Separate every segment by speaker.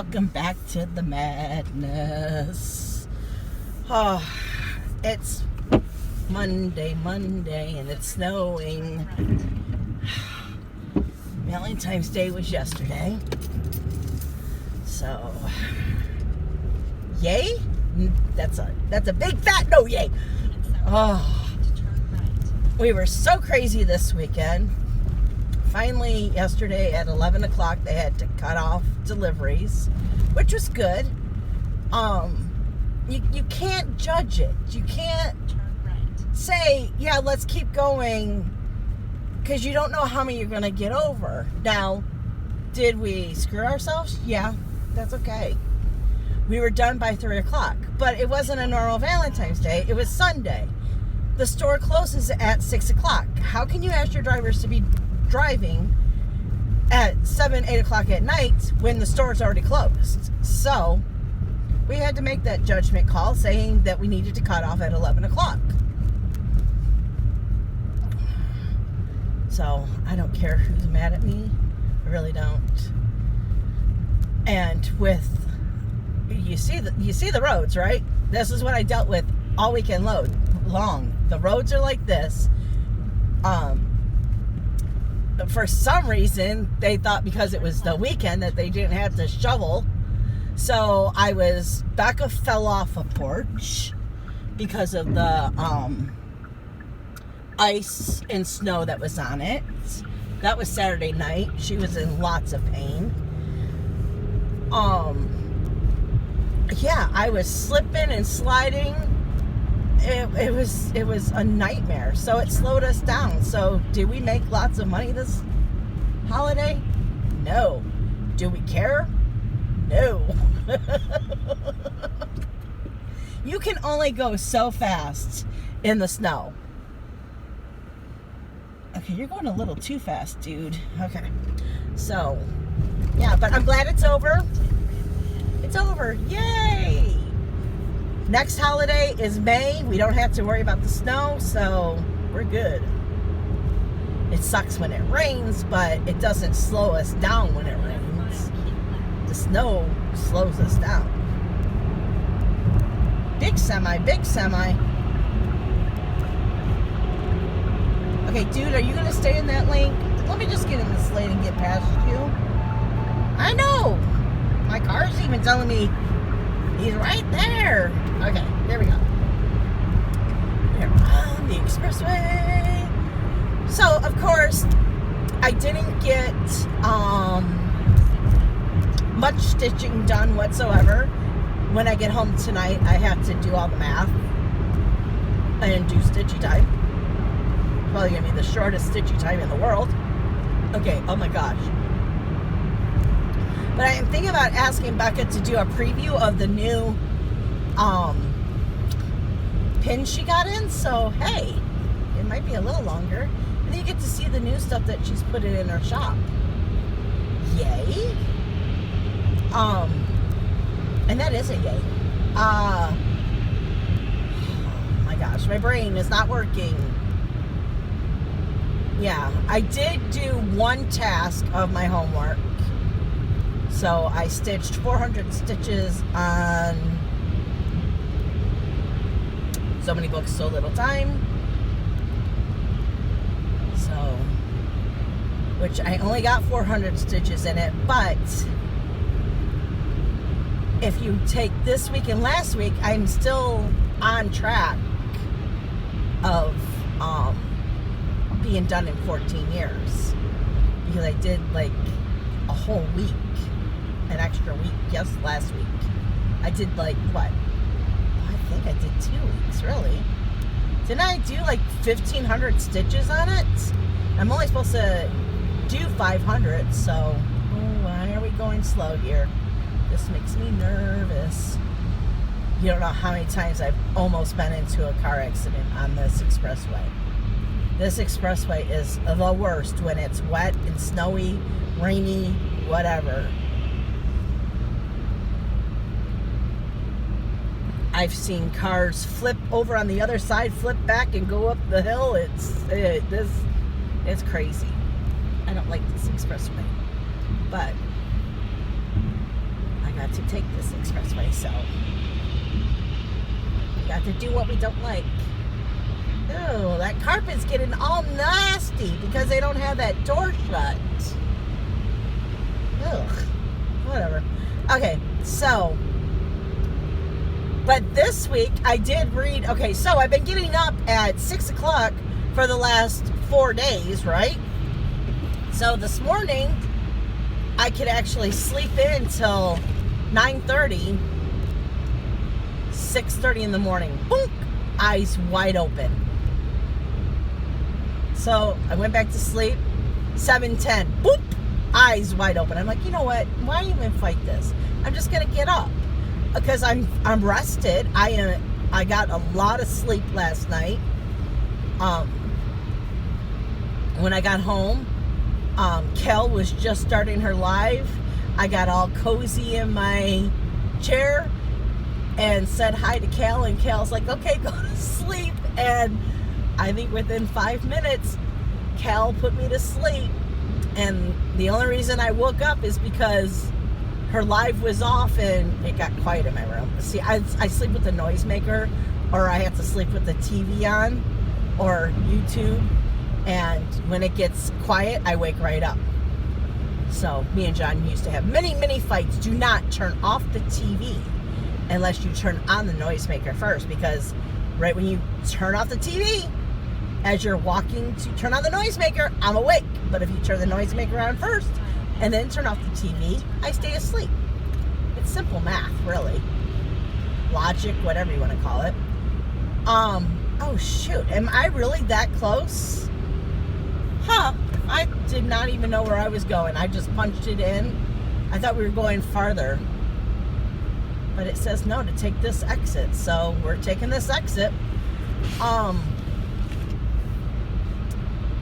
Speaker 1: welcome back to the madness. Oh, it's Monday, and it's snowing. Valentine's Day was yesterday. So, yay? That's a big fat no yay. Oh, we were so crazy this weekend. Finally, yesterday at 11 o'clock, they had to cut off deliveries, which was good. You can't judge it. You can't say, yeah, let's keep going, because you don't know how many you're going to get over. Now, did we screw ourselves? Yeah, that's okay. We were done by 3 o'clock, but it wasn't a normal Valentine's Day. It was Sunday. The store closes at 6 o'clock. How can you ask your drivers to be driving at 7, 8 o'clock at night when the store's already closed? So we had to make that judgment call saying that we needed to cut off at 11 o'clock. So I don't care who's mad at me. I really don't. And with, you see the roads, right? This is what I dealt with all weekend long. The roads are like this. For some reason, they thought because it was the weekend that they didn't have to shovel. So Becca fell off a porch because of the ice and snow that was on it. That was Saturday night. She was in lots of pain. Yeah, I was slipping and sliding. It was a nightmare. So it slowed us down. So did we make lots of money this holiday? No. Do we care? No. You can only go so fast in the snow. Okay, you're going a little too fast, dude. Okay. So, yeah, but I'm glad it's over. It's over. Yay! Next holiday is May. We don't have to worry about the snow, so we're good. It sucks when it rains, but it doesn't slow us down when it rains. The snow slows us down. Big semi. Okay, dude, are you going to stay in that lane? Let me just get in this lane and get past you. I know. My car's even telling me he's right there. Okay, there we go. We're on the expressway. So, of course, I didn't get much stitching done whatsoever. When I get home tonight, I have to do all the math and do stitchy time. Probably going to be the shortest stitchy time in the world. Okay, oh my gosh. But I am thinking about asking Becca to do a preview of the new pin she got in. So, hey, it might be a little longer. And then you get to see the new stuff that she's put in her shop. Yay. And that is a yay. Oh my gosh, my brain is not working. Yeah, I did do one task of my homework. So I stitched 400 stitches on So Many Books, So Little Time. So, which I only got 400 stitches in it, but if you take this week and last week, I'm still on track of being done in 14 years. Because I did like a whole week. An extra week, last week. I did like, what? I think I did 2 weeks, really. Didn't I do like 1,500 stitches on it? I'm only supposed to do 500, so why are we going slow here? This makes me nervous. You don't know how many times I've almost been into a car accident on this expressway. This expressway is the worst when it's wet and snowy, rainy, whatever. I've seen cars flip over on the other side, flip back, and go up the hill. It's crazy. I don't like this expressway, but I got to take this expressway, so we got to do what we don't like. Oh, that carpet's getting all nasty because they don't have that door shut. Ugh, whatever. Okay, so, but this week I did read, okay, so I've been getting up at 6 o'clock for the last 4 days, right? So this morning, I could actually sleep in till 9:30, 6:30 in the morning. Boom! Eyes wide open. So I went back to sleep, 7:10. Boop! Eyes wide open. I'm like, you know what? Why even fight this? I'm just gonna get up because I'm rested. I got a lot of sleep last night. When I got home, Kel was just starting her live. I got all cozy in my chair and said hi to Kel, and Kel's like, okay, go to sleep. And I think within 5 minutes, Kel put me to sleep. And the only reason I woke up is because her live was off and it got quiet in my room. See, I sleep with the noisemaker, or I have to sleep with the TV on, or YouTube. And when it gets quiet, I wake right up. So me and John used to have many, many fights. Do not turn off the TV unless you turn on the noisemaker first, because right when you turn off the TV, as you're walking to turn on the noisemaker, I'm awake. But if you turn the noisemaker on first and then turn off the TV, I stay asleep. It's simple math, really. Logic, whatever you want to call it. Oh shoot, am I really that close? Huh, I did not even know where I was going. I just punched it in. I thought we were going farther. But it says no, to take this exit. So we're taking this exit.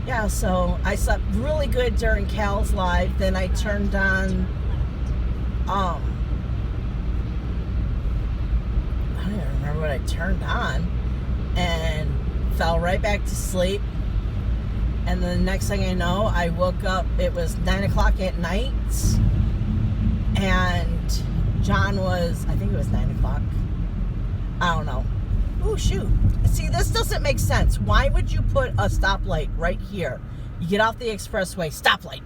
Speaker 1: Yeah, so I slept really good during Cal's live. Then I turned on, I don't even remember what I turned on, and fell right back to sleep. And then the next thing I know, I woke up, it was 9 o'clock at night, and John was, I think it was 9 o'clock. I don't know. Oh, shoot. See, this doesn't make sense. Why would you put a stoplight right here? You get off the expressway, stoplight.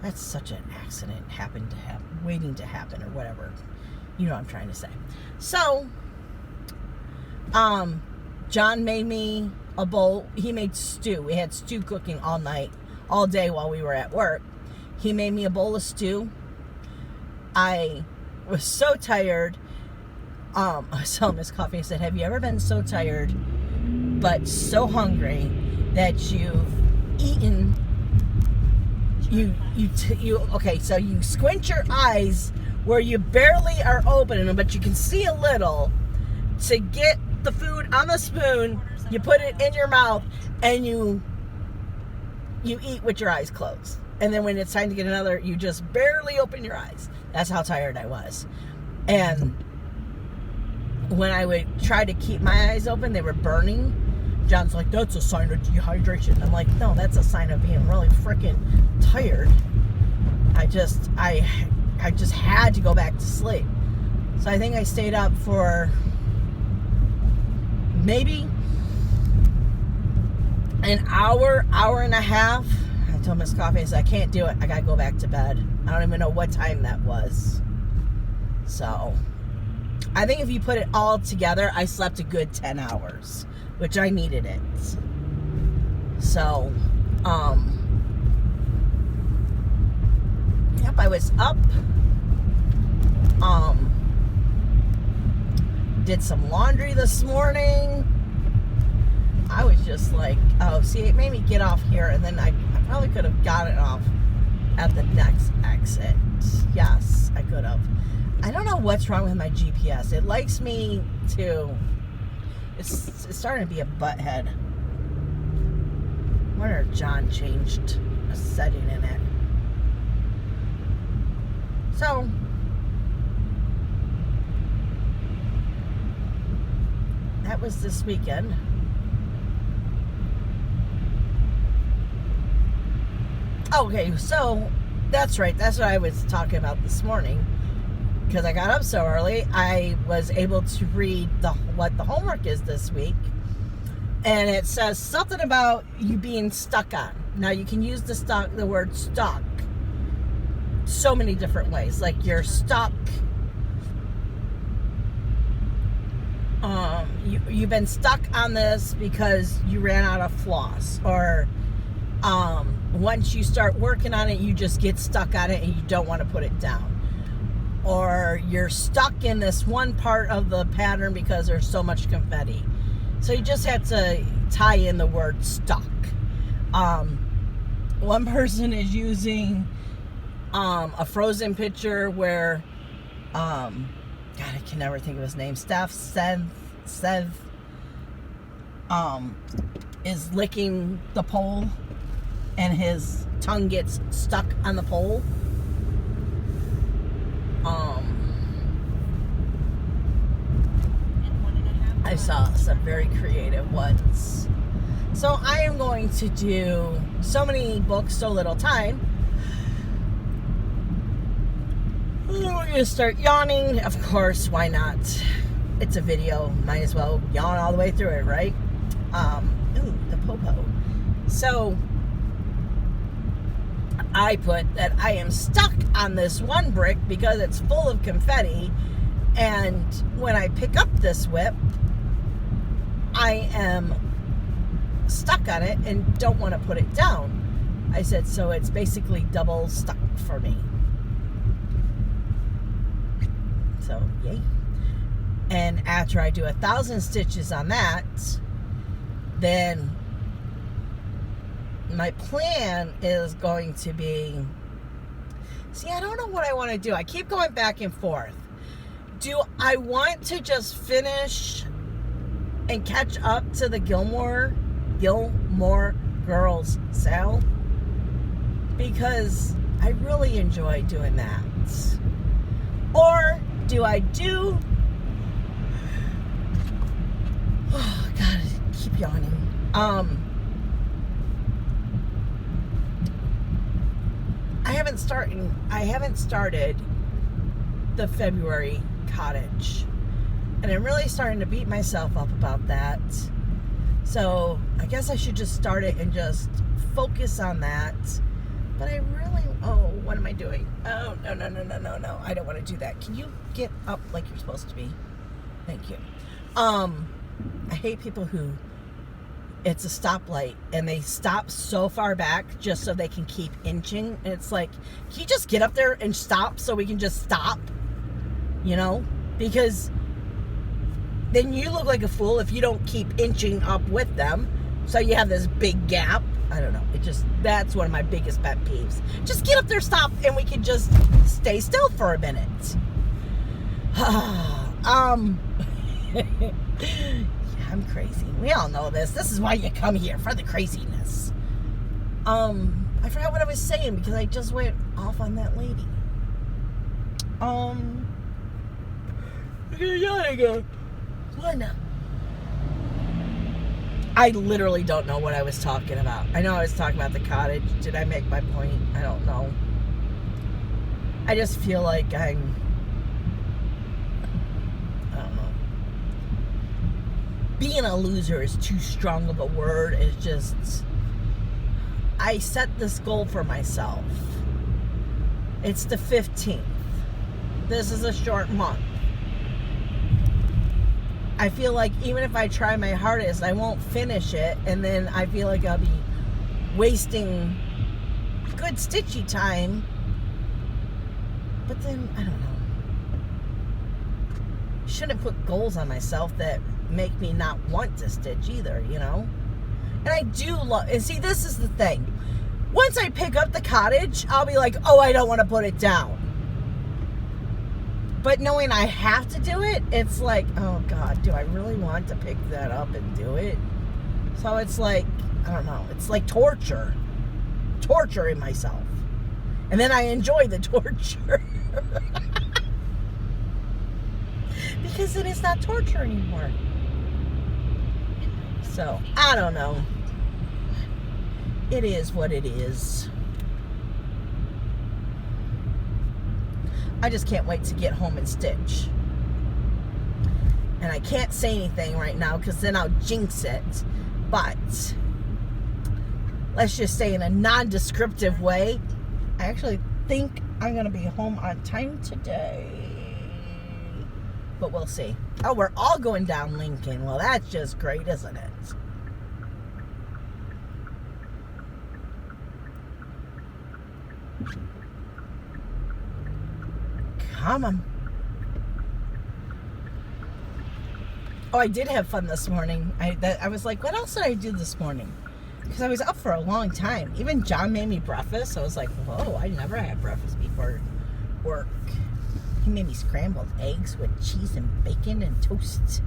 Speaker 1: That's such an accident waiting to happen, or whatever. You know what I'm trying to say. So, John made me a bowl. He made stew. We had stew cooking all night, all day while we were at work. He made me a bowl of stew. I was so tired. I saw Miss Coffee and said, have you ever been so tired but so hungry that you've eaten, okay, so you squint your eyes where you barely are opening, but you can see a little, to get the food on the spoon, you put it in your mouth, and you eat with your eyes closed. And then when it's time to get another, you just barely open your eyes. That's how tired I was. And when I would try to keep my eyes open, they were burning. John's like, that's a sign of dehydration. I'm like, no, that's a sign of being really freaking tired. I just had to go back to sleep. So I think I stayed up for maybe an hour and a half. I told Miss Coffee, I said, I can't do it. I gotta go back to bed. I don't even know what time that was. So I think if you put it all together, I slept a good 10 hours, which I needed it. So, yep, I was up, did some laundry this morning. I was just like, oh, see, it made me get off here, and then I probably could have gotten off at the next exit. Yes, I could have. I don't know what's wrong with my GPS. It likes me to, it's starting to be a butthead. I wonder if John changed a setting in it. So, that was this weekend. Okay, so that's right. That's what I was talking about this morning. because I got up so early, I was able to read what the homework is this week. And it says something about you being stuck on. Now, you can use the word stuck so many different ways. Like, you're stuck. You've been stuck on this because you ran out of floss. Or once you start working on it, you just get stuck on it and you don't want to put it down. Or you're stuck in this one part of the pattern because there's so much confetti. So you just have to tie in the word stuck. One person is using a Frozen picture where, God, I can never think of his name. Seth is licking the pole and his tongue gets stuck on the pole. I saw some very creative ones. So I am going to do so many books, so little time. We're going to start yawning. Of course, why not? It's a video. Might as well yawn all the way through it, right? Ooh, the popo. So I put that I am stuck on this one brick because it's full of confetti. And when I pick up this whip, I am stuck on it and don't want to put it down. I said, so it's basically double stuck for me. So, yay. And after I do 1,000 stitches on that, then my plan is going to be, see, I don't know what I want to do. I keep going back and forth. Do I want to just finish and catch up to the Gilmore Girls sale? Because I really enjoy doing that. Or do I do, oh God, I keep yawning. I haven't started the February cottage. And I'm really starting to beat myself up about that. So I guess I should just start it and just focus on that. But I really, oh, what am I doing? Oh, no. I don't want to do that. Can you get up like you're supposed to be? Thank you. I hate people who, it's a stoplight and they stop so far back just so they can keep inching. And it's like, can you just get up there and stop so we can just stop? You know? Because then you look like a fool if you don't keep inching up with them. So you have this big gap. I don't know. That's one of my biggest pet peeves. Just get up there, stop, and we can just stay still for a minute. Yeah, I'm crazy. We all know this. This is why you come here, for the craziness. I forgot what I was saying because I just went off on that lady. What now? I literally don't know what I was talking about. I know I was talking about the cottage. Did I make my point? I don't know. I just feel like I don't know. Being a loser is too strong of a word. It's just, I set this goal for myself. It's the 15th. This is a short month. I feel like even if I try my hardest, I won't finish it, and then I feel like I'll be wasting good stitchy time. But then, I don't know. Shouldn't put goals on myself that make me not want to stitch either, you know? And I do love, and see, this is the thing. Once I pick up the cottage, I'll be like, oh, I don't want to put it down. But knowing I have to do it, it's like, oh God, do I really want to pick that up and do it? So it's like, I don't know, it's like torture. Torturing myself. And then I enjoy the torture. Because it is not torture anymore. So, I don't know. It is what it is. I just can't wait to get home and stitch. And I can't say anything right now because then I'll jinx it. But let's just say in a non-descriptive way, I actually think I'm going to be home on time today. But we'll see. Oh, we're all going down Lincoln. Well, that's just great, isn't it? Come on. Oh, I did have fun this morning. I was like, what else did I do this morning? Because I was up for a long time. Even John made me breakfast. I was like, whoa, I never had breakfast before work. He made me scrambled eggs with cheese and bacon and toast.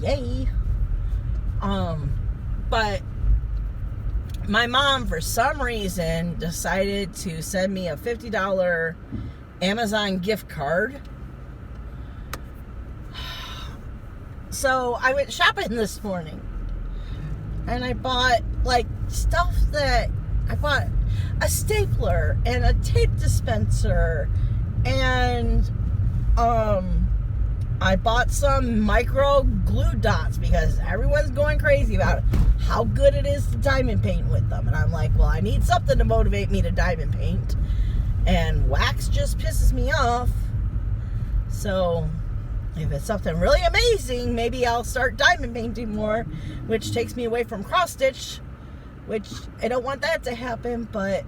Speaker 1: Yay. But my mom, for some reason, decided to send me a $50 Amazon gift card. So I went shopping this morning. And I bought, like, stuff that... I bought a stapler and a tape dispenser. And, I bought some micro glue dots because everyone's going crazy about how good it is to diamond paint with them. And I'm like, well, I need something to motivate me to diamond paint. And wax just pisses me off. So... if it's something really amazing, maybe I'll start diamond painting more, which takes me away from cross stitch, which I don't want that to happen, but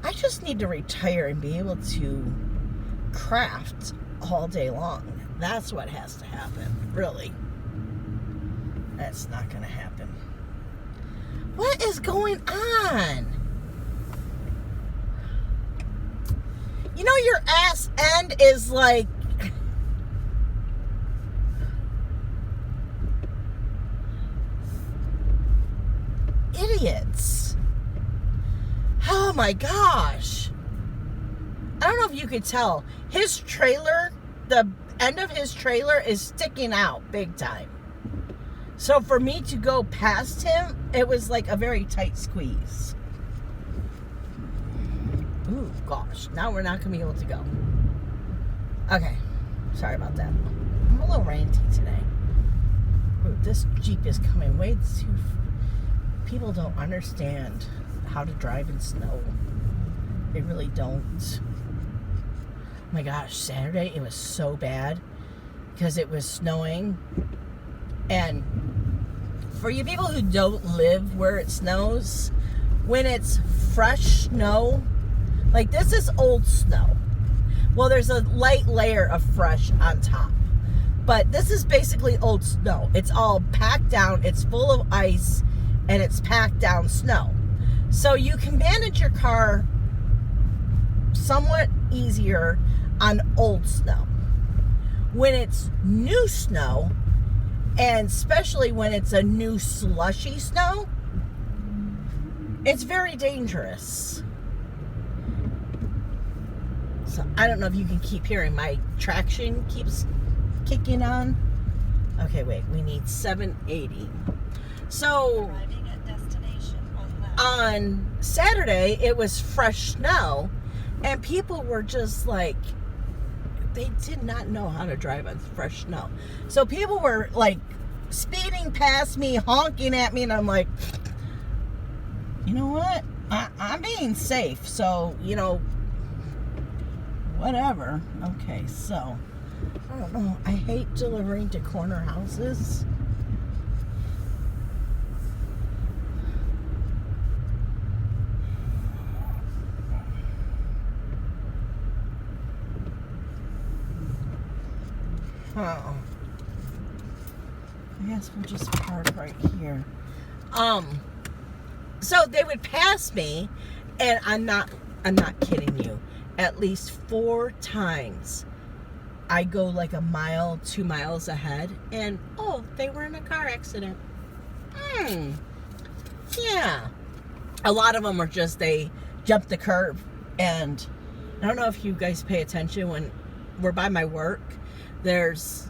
Speaker 1: I just need to retire and be able to craft all day long. That's what has to happen, really. That's not going to happen. What is going on? You know, your ass end is like... idiots. Oh my gosh. I don't know if you could tell. His trailer, the end of his trailer is sticking out big time. So for me to go past him, it was like a very tight squeeze. Ooh, gosh. Now we're not going to be able to go. Okay. Sorry about that. I'm a little ranty today. Ooh, this Jeep is coming way too... People don't understand how to drive in snow. They really don't. Oh my gosh, Saturday it was so bad because it was snowing. And for you people who don't live where it snows, when it's fresh snow, like this is old snow. Well, there's a light layer of fresh on top. But this is basically old snow. It's all packed down. It's full of ice. And it's packed down snow. So you can manage your car somewhat easier on old snow. When it's new snow, and especially when it's a new slushy snow, it's very dangerous. So I don't know if you can keep hearing my traction keeps kicking on. Okay, wait, we need 780. So on Saturday, it was fresh snow, and people were just like, they did not know how to drive on fresh snow. So people were like speeding past me, honking at me, and I'm like, you know what? I'm being safe, so, you know, whatever. Okay, so, I don't know. I hate delivering to corner houses. Oh, I guess we'll just park right here. So they would pass me, and I'm not kidding you. At least 4 times, I go like a mile, 2 miles ahead, and oh, they were in a car accident. Yeah. A lot of them are just they jumped the curb, and I don't know if you guys pay attention when we're by my work. There's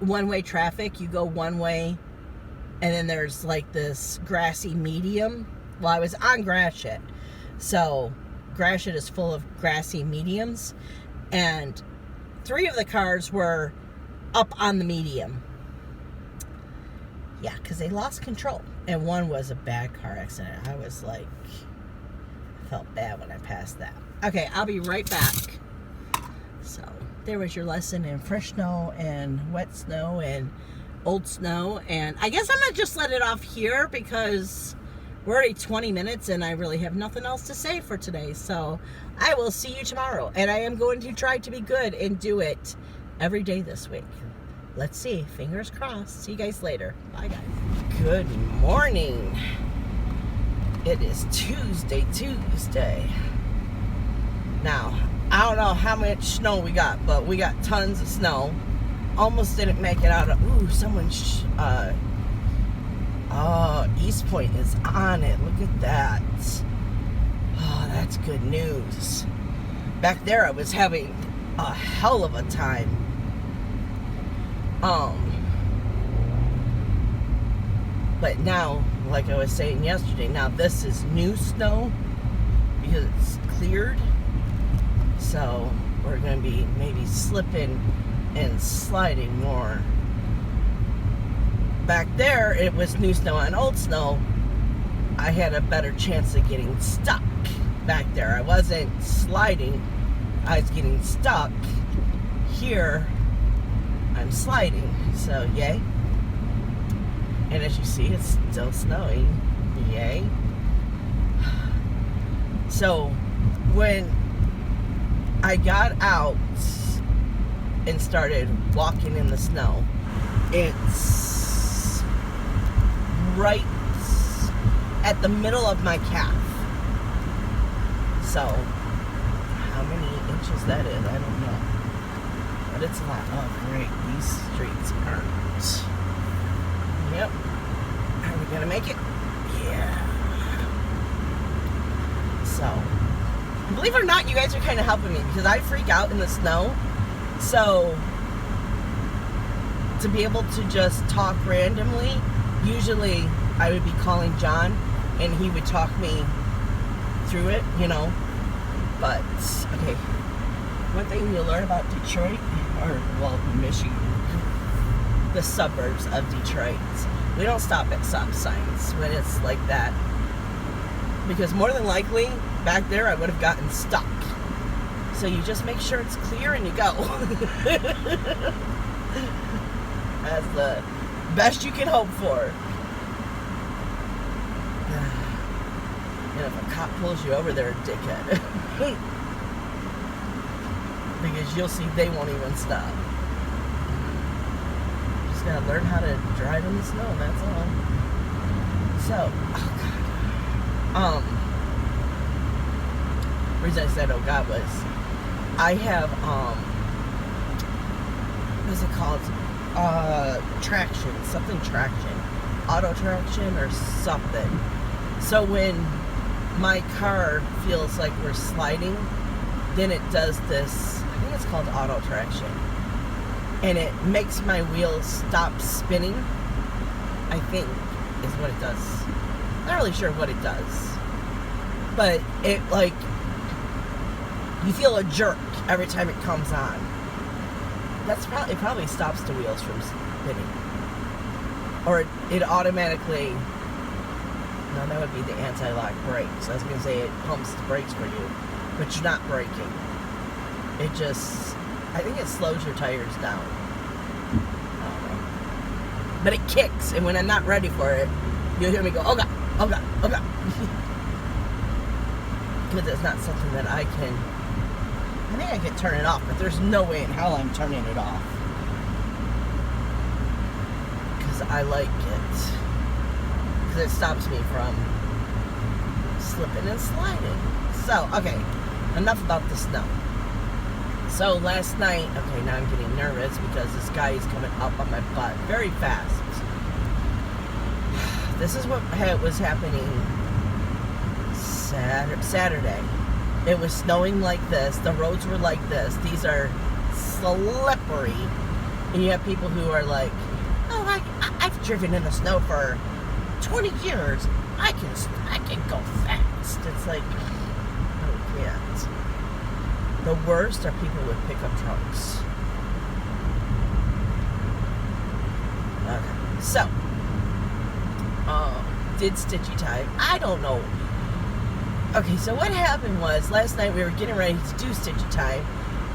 Speaker 1: one-way traffic. You go one way, and then there's like this grassy medium. Well, I was on grass shit. So Gratiot is full of grassy mediums, and 3 of the cars were up on the medium. Yeah, because they lost control. And one was a bad car accident. I was like, I felt bad when I passed that. Okay, I'll be right back. So, there was your lesson in fresh snow and wet snow and old snow. And I guess I'm going to just let it off here because we're already 20 minutes and I really have nothing else to say for today. So, I will see you tomorrow. And I am going to try to be good and do it every day this week. Let's see. Fingers crossed. See you guys later. Bye, guys. Good morning. It is Tuesday. Now, I don't know how much snow we got, but we got tons of snow. Almost didn't make it out of... Ooh, East Point is on it. Look at that. Oh, that's good news. Back there, I was having a hell of a time. But now, like I was saying yesterday, now this is new snow because it's cleared. So we're going to be maybe slipping and sliding more. Back there, it was new snow and old snow. I had a better chance of getting stuck back there. I wasn't sliding, I was getting stuck. Here, I'm sliding, so yay. And as you see, it's still snowing, yay. So when I got out and started walking in the snow, it's right at the middle of my calf. So how many inches that is, I don't know. But it's a lot. Oh, great. These streets aren't. Yep. Are we going to make it? Yeah. So, believe it or not, you guys are kind of helping me because I freak out in the snow. So, to be able to just talk randomly, usually I would be calling John and he would talk me through it, you know. But, okay. One thing you learn about Detroit, or, well, Michigan, the suburbs of Detroit, we don't stop at stop signs when it's like that. Because more than likely, back there, I would have gotten stuck. So you just make sure it's clear and you go. That's the best you can hope for. And if a cop pulls you over, they're a dickhead. Because you'll see they won't even stop. Just gotta learn how to drive in the snow, that's all. So, oh God. The reason I said oh God was I have what is it called? Traction, something traction. Auto traction or something. So when my car feels like we're sliding, then it does this, I think it's called auto traction, and it makes my wheels stop spinning, I think is what it does. Not really sure what it does, but it, like, you feel a jerk every time it comes on. That's probably, it probably stops the wheels from spinning, or it automatically, no, that would be the anti-lock brakes. I was going to say it pumps the brakes for you, but you're not braking. It just, I think it slows your tires down. I don't know. But it kicks, and when I'm not ready for it, you'll hear me go, oh God, oh God, oh God. Because it's not something that I can, I think I can turn it off, but there's no way in hell I'm turning it off. Because I like it. Because it stops me from slipping and sliding. So, okay, enough about the snow. So last night, okay, now I'm getting nervous because this guy is coming up on my butt very fast. This is what was happening Saturday. It was snowing like this. The roads were like this. These are slippery. And you have people who are like, oh, I've driven in the snow for 20 years. I can go fast. It's like, can't. The worst are people with pickup trucks. Okay, so did stitchy time. I don't know. Okay, so what happened was last night we were getting ready to do stitchy time,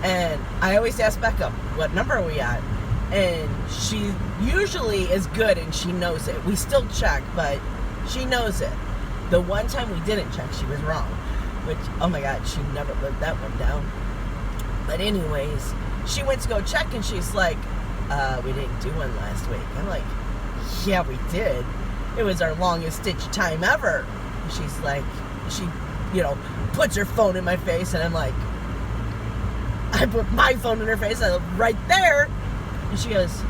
Speaker 1: and I always ask Becca, what number are we at? And she usually is good and she knows it. We still check, but she knows it. The one time we didn't check, she was wrong. Which, oh my God, she never lived that one down. But anyways, she went to go check and she's like, we didn't do one last week. I'm like, yeah, we did. It was our longest stitch time ever. And she's like, she, puts her phone in my face, and I'm like, I put my phone in her face, I look right there. And she goes,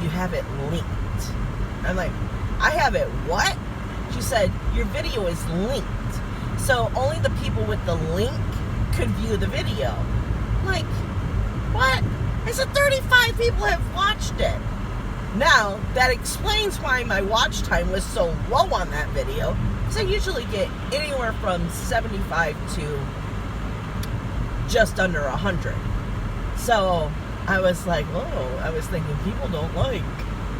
Speaker 1: you have it linked. I'm like, I have it what? She said, your video is linked. So only the people with the link could view the video. I'm like, what? I said 35 people have watched it. Now, that explains why my watch time was so low on that video. Because I usually get anywhere from 75 to just under 100. So I was like, oh, I was thinking people don't like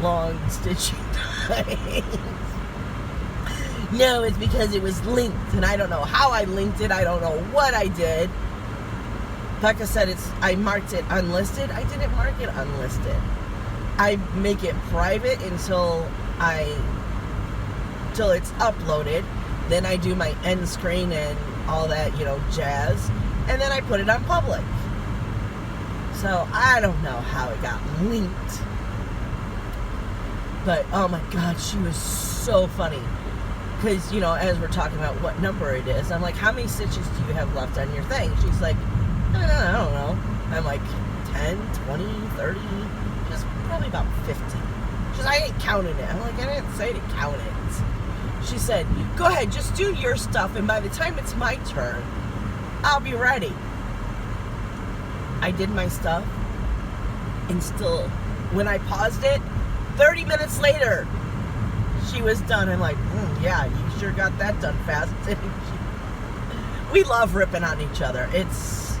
Speaker 1: long stitching times. No, it's because it was linked, and I don't know how I linked it. I don't know what I did. Becca said I marked it unlisted. I didn't mark it unlisted. I make it private until it's uploaded. Then I do my end screen and all that, jazz. And then I put it on public. So I don't know how it got linked. But, oh my God, she was so funny. Because, as we're talking about what number it is, I'm like, how many stitches do you have left on your thing? She's like, I don't know. I'm like, 10, 20, 30, just probably about 50. She's like, I ain't counting it. I'm like, I didn't say to count it. She said, go ahead, just do your stuff, and by the time it's my turn, I'll be ready. I did my stuff, and still, when I paused it, 30 minutes later, she was done. I'm like, yeah, you sure got that done fast, didn't you? We love ripping on each other. It's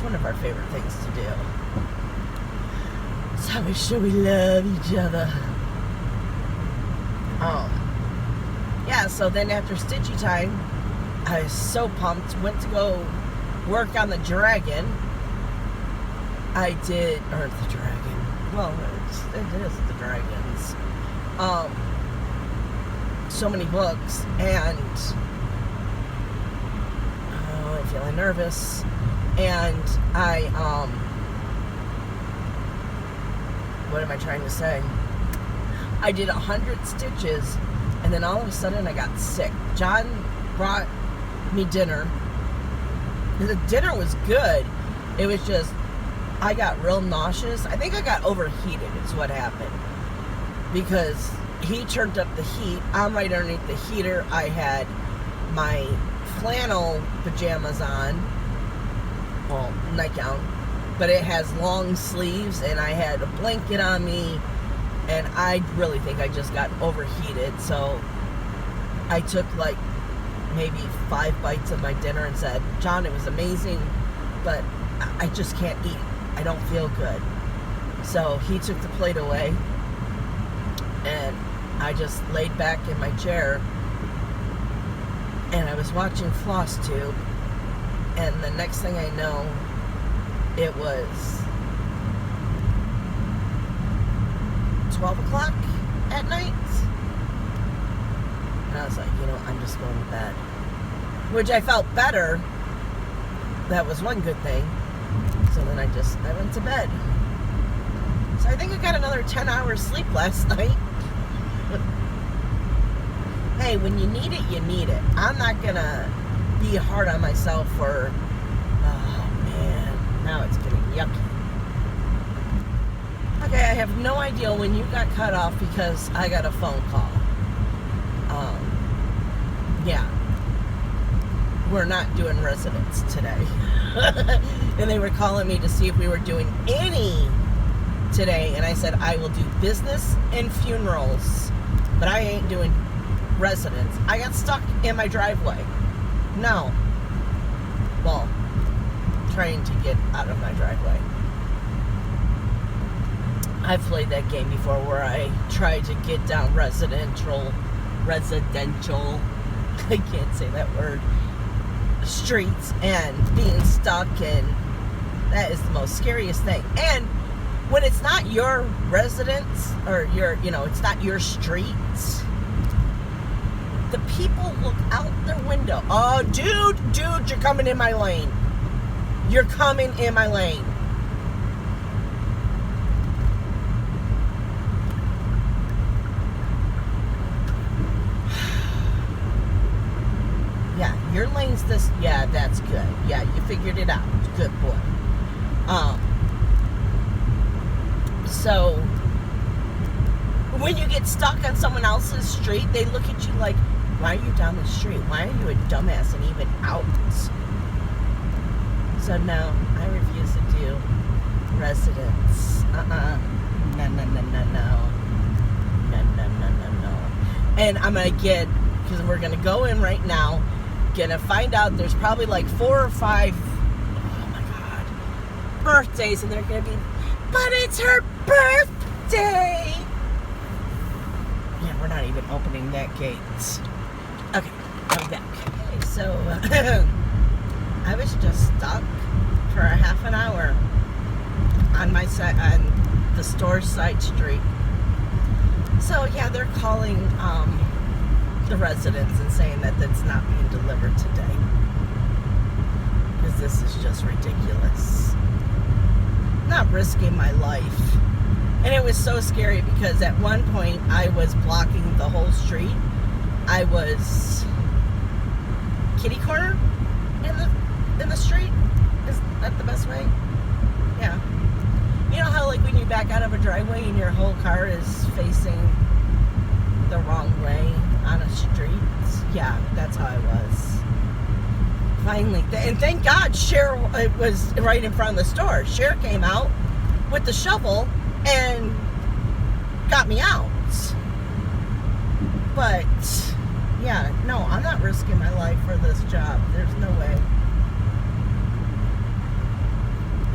Speaker 1: one of our favorite things to do. It's how we show we love each other. Yeah, so then after stitchy time, I was so pumped. Went to go work on the dragon. I did, or the dragon. Well, it is the dragons. So many books, and I'm feeling nervous. And what am I trying to say? I did 100 stitches, and then all of a sudden I got sick. John brought me dinner. The dinner was good. It was just, I got real nauseous. I think I got overheated is what happened. Because he turned up the heat. I'm right underneath the heater. I had my flannel pajamas on. Well, nightgown. But it has long sleeves, and I had a blanket on me. And I really think I just got overheated. So I took like maybe 5 bites of my dinner and said, John, it was amazing, but I just can't eat. I don't feel good. So he took the plate away, and I just laid back in my chair, and I was watching Floss Tube, and the next thing I know, it was 12 o'clock at night, and I was like, I'm just going to bed, which I felt better. That was one good thing. So then I went to bed. So I think I got another 10 hours sleep last night. Hey, when you need it, you need it. I'm not gonna be hard on myself for, oh man, now it's getting yucky. Okay, I have no idea when you got cut off because I got a phone call. Yeah. We're not doing residence today. And they were calling me to see if we were doing any today, and I said I will do business and funerals, but I ain't doing residence. I got stuck in my driveway. No, Well, trying to get out of my driveway. I've played that game before where I tried to get down residential, I can't say that word, streets and being stuck, and that is the most scariest thing. And when it's not your residence or it's not your streets, the people look out their window. Oh, dude, you're coming in my lane. You're coming in my lane. Yeah, your lane's this. Yeah, that's good. Yeah, you figured it out. Good boy. So when you get stuck on someone else's street, they look at you like, why are you down the street? Why are you a dumbass and even out? So no, I refuse to do residents. No. And I'm going to because we're going to go in right now, going to find out there's probably like 4 or 5, oh my God, birthdays, and they're going to be, but it's her birthday. Yeah, we're not even opening that gate. Okay, I'm back. Okay, so I was just stuck for a half an hour on my side, on the store side street. So yeah, they're calling the residents and saying that it's not being delivered today because this is just ridiculous. Not risking my life. And it was so scary because at one point I was blocking the whole street. I was kitty corner in the street. Is that the best way? Yeah. You know how like when you back out of a driveway and your whole car is facing the wrong way on a street? Yeah, that's how I was. Finally, and thank God Cher was right in front of the store. Cher came out with the shovel and got me out. But yeah, no, I'm not risking my life for this job. There's no way.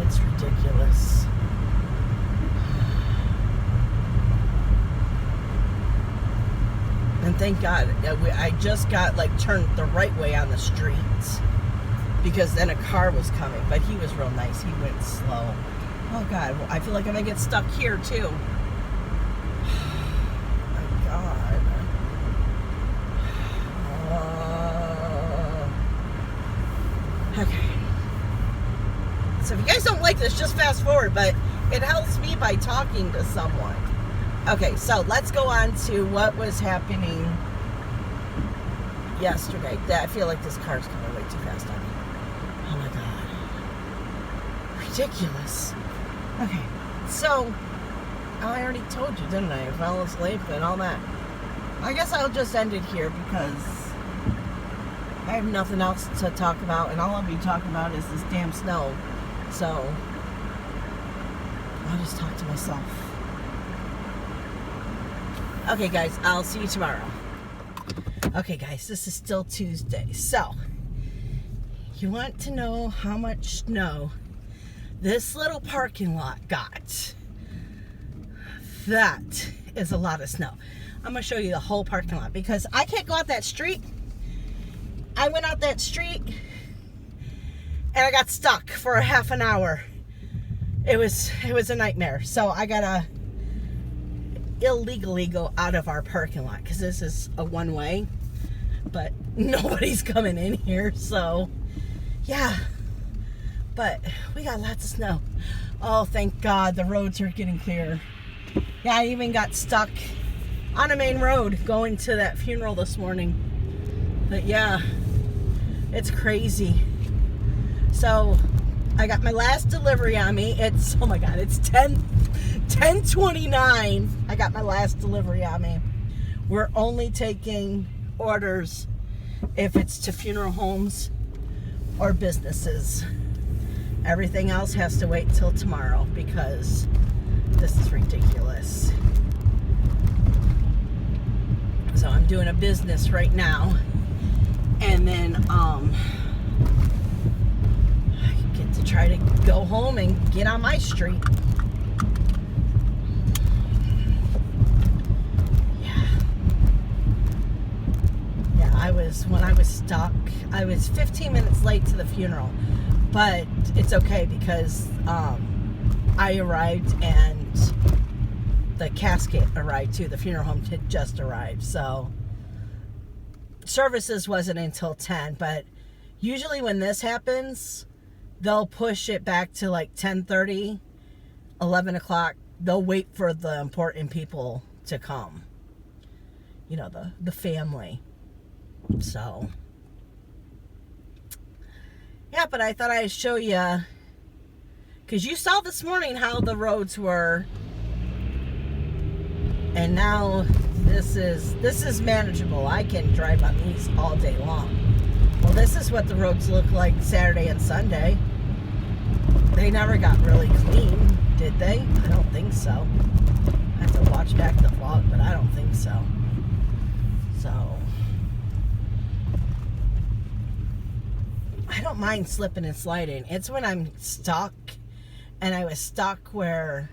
Speaker 1: It's ridiculous. And thank God I just got like turned the right way on the streets because then a car was coming, but he was real nice. He went slow. Oh God, I feel like I'm gonna get stuck here too. My God. Okay. So if you guys don't like this, just fast forward, but it helps me by talking to someone. Okay, so let's go on to what was happening yesterday. I feel like this car's coming way too fast on me. Oh my God. Ridiculous. Okay, so I already told you, didn't I? I fell asleep and all that. I guess I'll just end it here because I have nothing else to talk about, and all I'll be talking about is this damn snow. So I'll just talk to myself. Okay, guys, I'll see you tomorrow. Okay, guys, this is still Tuesday. So, you want to know how much snow this little parking lot got? That is a lot of snow. I'm going to show you the whole parking lot because I can't go out that street. I went out that street and I got stuck for a half an hour. It was a nightmare. So I got to illegally go out of our parking lot because this is a one-way, but nobody's coming in here, so yeah, but we got lots of snow. Oh, thank God the roads are getting clear. Yeah, I even got stuck on a main road going to that funeral this morning, but yeah, it's crazy. So I got my last delivery on me. It's, oh my God, it's 10:29. I got my last delivery on me. We're only taking orders if it's to funeral homes or businesses. Everything else has to wait till tomorrow because this is ridiculous. So I'm doing a business right now, and then get to try to go home and get on my street. When I was stuck, I was 15 minutes late to the funeral, but it's okay because I arrived and the casket arrived too. The funeral home had just arrived, so services wasn't until 10, but usually when this happens, they'll push it back to like 10:30, 11 o'clock. They'll wait for the important people to come, you know, the family. So, yeah, but I thought I'd show you, because you saw this morning how the roads were, and now this is manageable. I can drive on these all day long. Well, this is what the roads look like Saturday and Sunday. They never got really clean, did they? I don't think so. I have to watch back the vlog, but I don't think so. So, I don't mind slipping and sliding. It's when I'm stuck, and I was stuck where,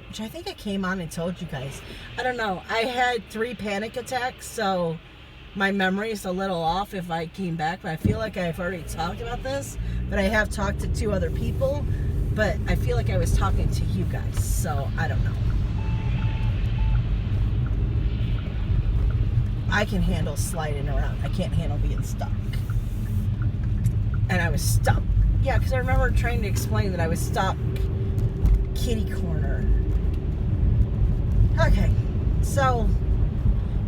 Speaker 1: which I think I came on and told you guys. I don't know. I had 3 panic attacks, so my memory is a little off if I came back, but I feel like I've already talked about this, but I have talked to 2 other people, but I feel like I was talking to you guys, so I don't know. I can handle sliding around. I can't handle being stuck. And I was stuck. Yeah, because I remember trying to explain that I was stuck kitty corner. Okay, so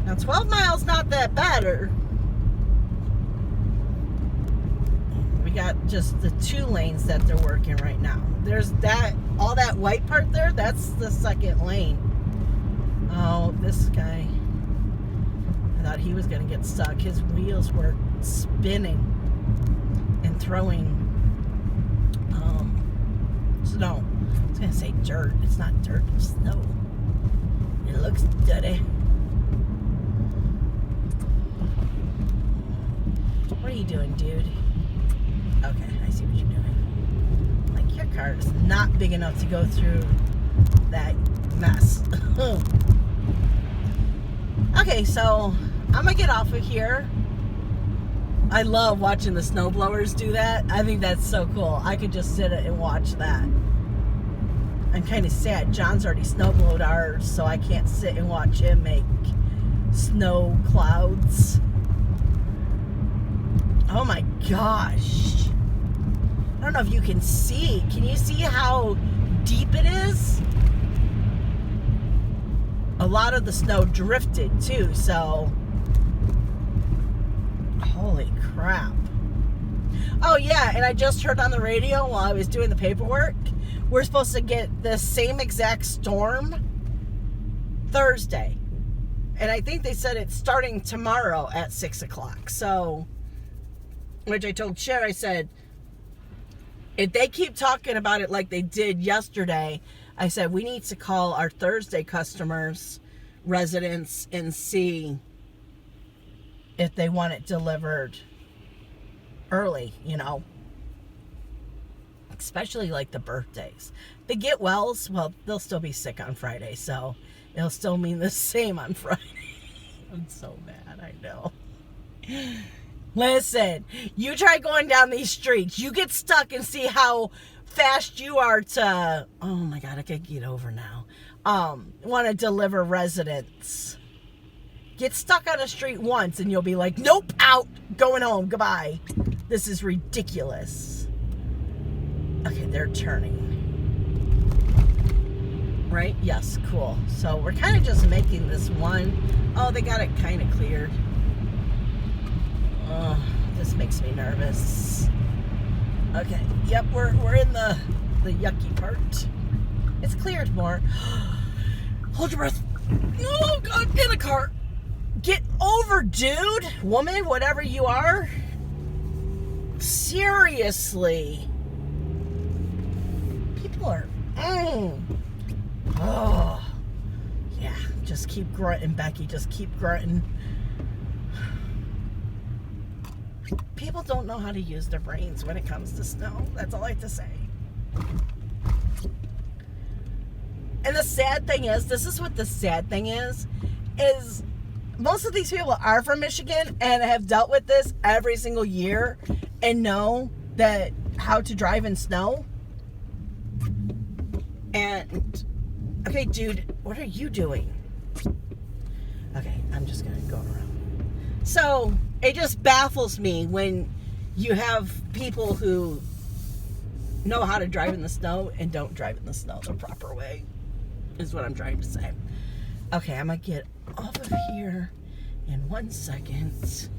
Speaker 1: now 12 miles not that bad. We got just the 2 lanes that they're working right now. There's that, all that white part there, that's the 2nd lane. Oh, this guy, I thought he was gonna get stuck. His wheels were spinning and throwing snow. I was gonna say dirt. It's not dirt, it's snow. It looks dirty. What are you doing, dude? Okay, I see what you're doing. Like, your car is not big enough to go through that mess. Okay, so I'm gonna get off of here. I love watching the snowblowers do that. I think that's so cool. I could just sit and watch that. I'm kind of sad. John's already snowblowed ours, so I can't sit and watch him make snow clouds. Oh my gosh. I don't know if you can see. Can you see how deep it is? A lot of the snow drifted too, so holy crap. Oh yeah, and I just heard on the radio while I was doing the paperwork, we're supposed to get the same exact storm Thursday. And I think they said it's starting tomorrow at 6 o'clock. So, which I told Cher, I said, if they keep talking about it like they did yesterday, I said, we need to call our Thursday customers, residents, and see if they want it delivered early, you know. Especially like the birthdays. The get wells, well, they'll still be sick on Friday, so it'll still mean the same on Friday. I'm so mad, I know. Listen, you try going down these streets, you get stuck and see how fast you are to, oh my God, I could get over now. Want to deliver residents. Get stuck on a street once and you'll be like, nope, out, going home, goodbye. This is ridiculous. Okay, they're turning. Right? Yes, cool. So we're kind of just making this one. Oh, they got it kind of cleared. Oh, this makes me nervous. Okay, yep, we're in the yucky part. It's cleared more. Hold your breath. Oh, God, in a car. Get over, dude. Woman, whatever you are. Seriously. People are... Oh. Yeah, just keep grunting, Becky. Just keep grunting. People don't know how to use their brains when it comes to snow. That's all I have to say. And the sad thing is, this is what the sad thing is most of these people are from Michigan and have dealt with this every single year and know that how to drive in snow. And, okay, dude, what are you doing? Okay, I'm just going to go around. So, it just baffles me when you have people who know how to drive in the snow and don't drive in the snow the proper way, is what I'm trying to say. Okay, I'm going to get off of here in 1 second.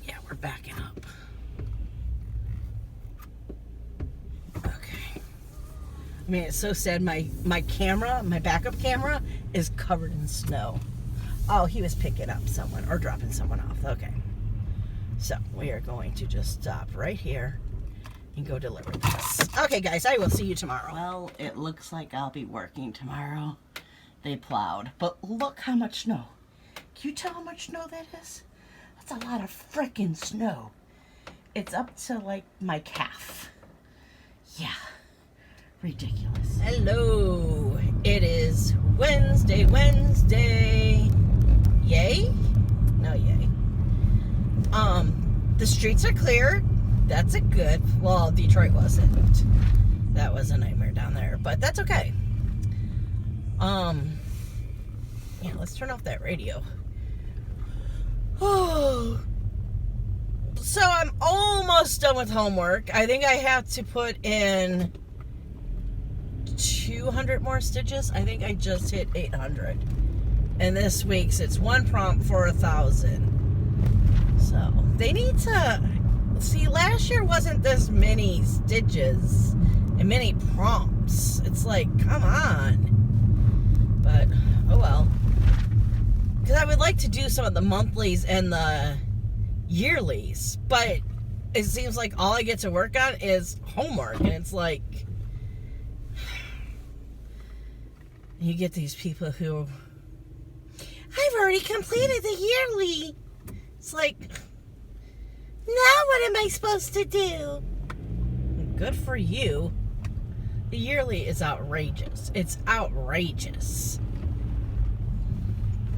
Speaker 1: Yeah, we're backing up. Okay. I mean, it's so sad. My camera, my backup camera, is covered in snow. Oh, he was picking up someone or dropping someone off. Okay. So, we are going to just stop right here and go deliver this. Okay, guys, I will see you tomorrow. Well, it looks like I'll be working tomorrow. They plowed. But look how much snow. Can you tell how much snow that is? That's a lot of frickin' snow. It's up to, like, my calf. Yeah. Ridiculous. Hello. It is Wednesday. Yay? No yay. The streets are clear. That's a good. Well, Detroit wasn't. That was a nightmare down there, but that's okay. Yeah, let's turn off that radio. Oh. So I'm almost done with homework. I think I have to put in 200 more stitches. I think I just hit 800. And this week's it's one prompt for 1,000. So they need to see. Last year wasn't this many stitches and many prompts. It's like, come on. But oh well. Because I would like to do some of the monthlies and the yearlies, but it seems like all I get to work on is homework, and it's like you get these people who I've already completed the yearly. It's like, now what am I supposed to do? Good for you. The yearly is outrageous. It's outrageous.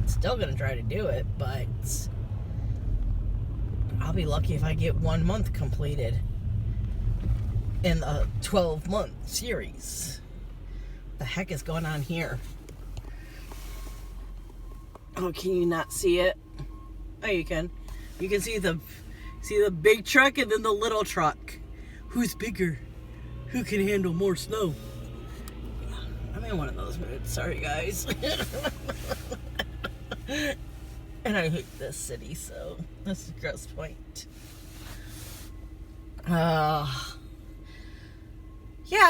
Speaker 1: Still gonna try to do it, but I'll be lucky if I get 1 month completed in a 12-month series. What the heck is going on here? Oh, can you not see it? Oh, you can. You can see the big truck and then the little truck. Who's bigger? Who can handle more snow? I'm in one of those moods. Sorry, guys. And I hate this city, so that's a gross point. Yeah,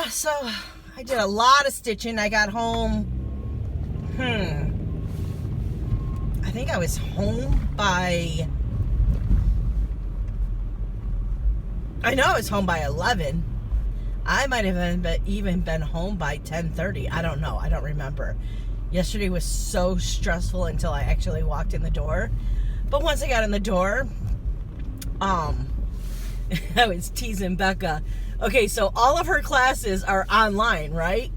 Speaker 1: so I did a lot of stitching. I got home. I think I was home by... I know I was home by 11. I might have even been home by 10:30. I don't know. I don't remember. Yesterday was so stressful until I actually walked in the door. But once I got in the door, I was teasing Becca. Okay, so all of her classes are online, right?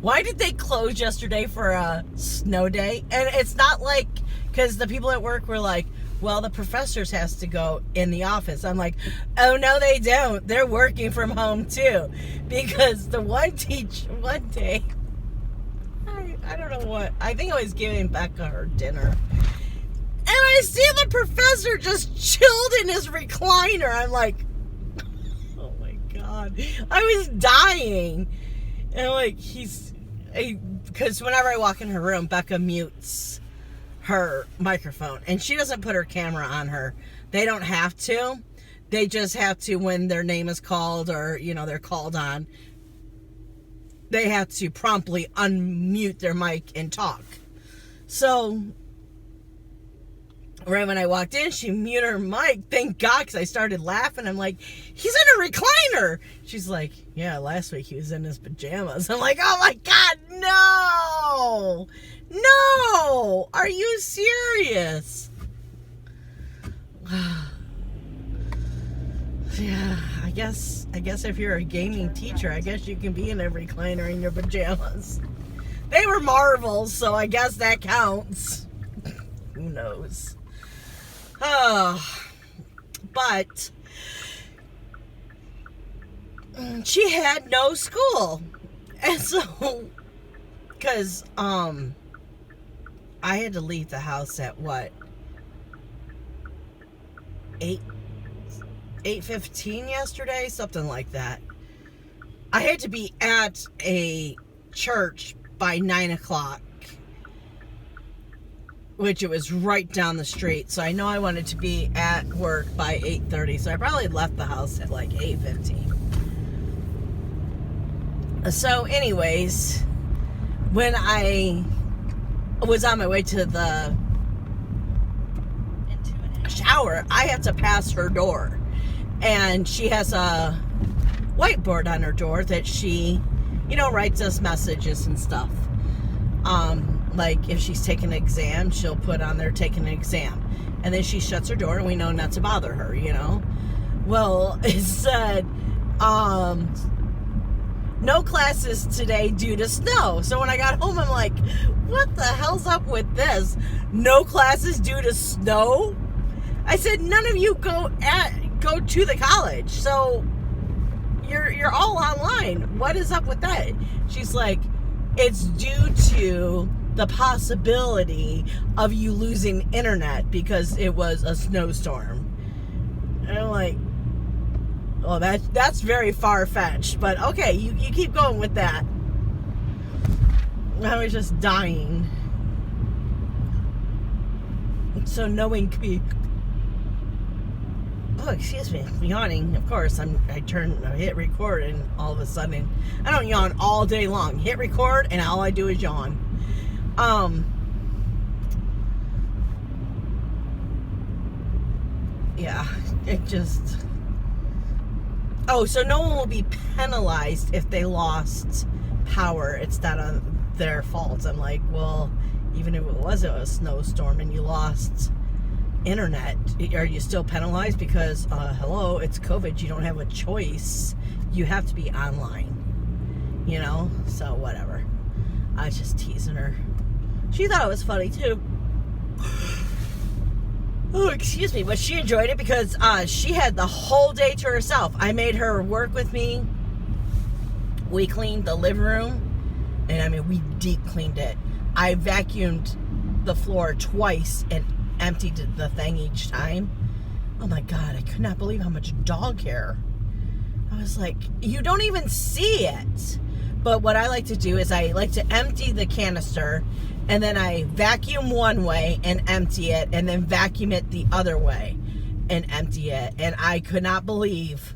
Speaker 1: Why did they close yesterday for a snow day? And it's not like, because the people at work were like, well, the professors has to go in the office. I'm like, oh, no, they don't. They're working from home, too. Because the one day, I don't know what, I think I was giving Becca her dinner. And I see the professor just chilled in his recliner. I'm like, oh my God. I was dying. And like, because whenever I walk in her room, Becca mutes her microphone. And she doesn't put her camera on her. They don't have to. They just have to when their name is called or, they're called on. They have to promptly unmute their mic and talk. So, right when I walked in, she muted her mic. Thank God, because I started laughing. I'm like, he's in a recliner. She's like, yeah, last week he was in his pajamas. I'm like, oh my God, no. No. Are you serious? Yeah, I guess if you're a gaming teacher, I guess you can be in a recliner in your pajamas. They were Marvels, so I guess that counts. Who knows? But she had no school. And so, because I had to leave the house at what? 8:15 yesterday, something like that. I had to be at a church by 9 o'clock, which it was right down the street. So I know I wanted to be at work by 8:30. So I probably left the house at like 8:15. So anyways, when I was on my way to the shower, I had to pass her door. And she has a whiteboard on her door that she, writes us messages and stuff. Like if she's taking an exam, she'll put on there taking an exam. And then she shuts her door and we know not to bother her, Well, it said, no classes today due to snow. So when I got home, I'm like, what the hell's up with this? No classes due to snow? I said, none of you go to the college, so you're all online. What is up with that? She's like, it's due to the possibility of you losing internet because it was a snowstorm. And I'm like, well, that's very far-fetched, but okay, you keep going with that. I was just dying. So knowing oh, excuse me, I'm yawning. Of course, I hit record, and all of a sudden, I don't yawn all day long. Hit record, and all I do is yawn. Yeah, it just. Oh, so no one will be penalized if they lost power. It's not on their fault. I'm like, well, even if it wasn't a snowstorm and you lost internet, are you still penalized? Because hello, it's COVID. You don't have a choice. You have to be online, so whatever. I was just teasing her. She thought it was funny too. Oh, excuse me, but she enjoyed it because she had the whole day to herself. I made her work with me. We cleaned the living room, and we deep cleaned it. I vacuumed the floor twice and emptied the thing each time. Oh my God, I could not believe how much dog hair. I was like, you don't even see it. But what I like to do is I like to empty the canister, and then I vacuum one way and empty it, and then vacuum it the other way and empty it. And I could not believe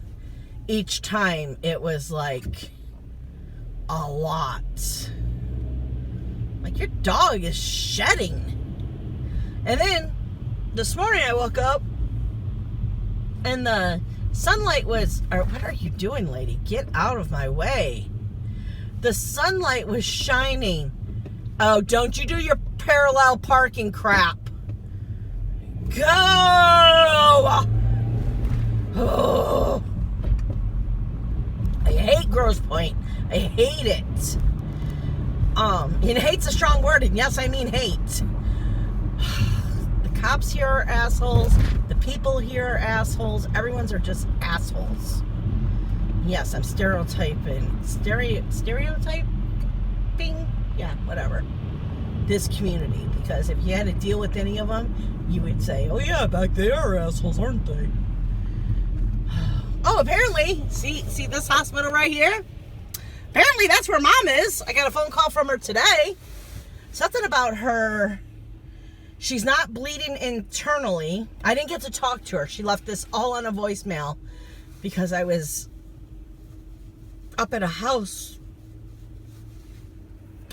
Speaker 1: each time it was like a lot. Like, your dog is shedding. And then this morning I woke up and the sunlight was, what are you doing, lady? Get out of my way. The sunlight was shining. Oh, don't you do your parallel parking crap. Go! Oh. I hate Grosse Pointe. I hate it. And hate's a strong word, and yes, I mean hate. The cops here are assholes. The people here are assholes. Everyone's are just assholes. Yes, I'm stereotyping. Stereotyping? Yeah, whatever. This community, because if you had to deal with any of them, you would say, oh yeah, back they are assholes, aren't they? Oh, apparently, see this hospital right here? Apparently that's where Mom is. I got a phone call from her today. Something about her. She's not bleeding internally. I didn't get to talk to her. She left this all on a voicemail because I was up at a house.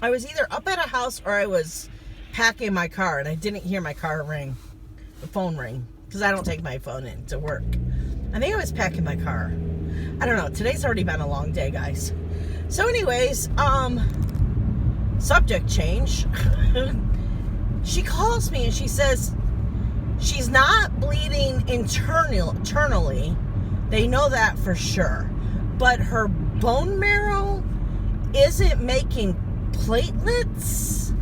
Speaker 1: I was either up at a house or I was packing my car, and I didn't hear my car ring, the phone ring, because I don't take my phone in to work. I think I was packing my car. I don't know. Today's already been a long day, guys. So anyways, subject change. She calls me and she says, She's not bleeding internally. They know that for sure. But her bone marrow isn't making platelets.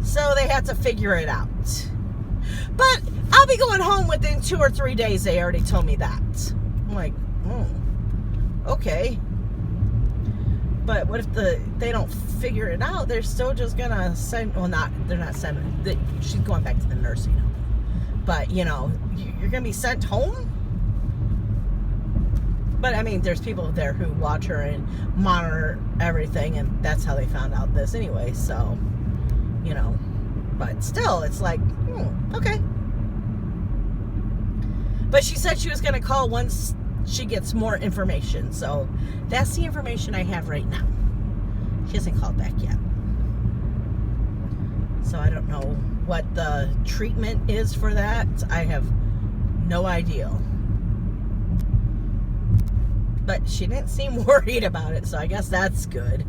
Speaker 1: So they have to figure it out. But I'll be going home within 2 or 3 days. They already told me that. I'm like, okay. But what if they don't figure it out? They're still just gonna send. Well, they're not sending. She's going back to the nursing home. But you know, you're gonna be sent home. But I mean, there's people there who watch her and monitor everything, and that's how they found out this anyway. So, you know, but still, it's like, okay. But she said she was gonna call once she gets more information. So that's the information I have right now. She hasn't called back yet. So I don't know what the treatment is for that. I have no idea. But she didn't seem worried about it, so I guess that's good.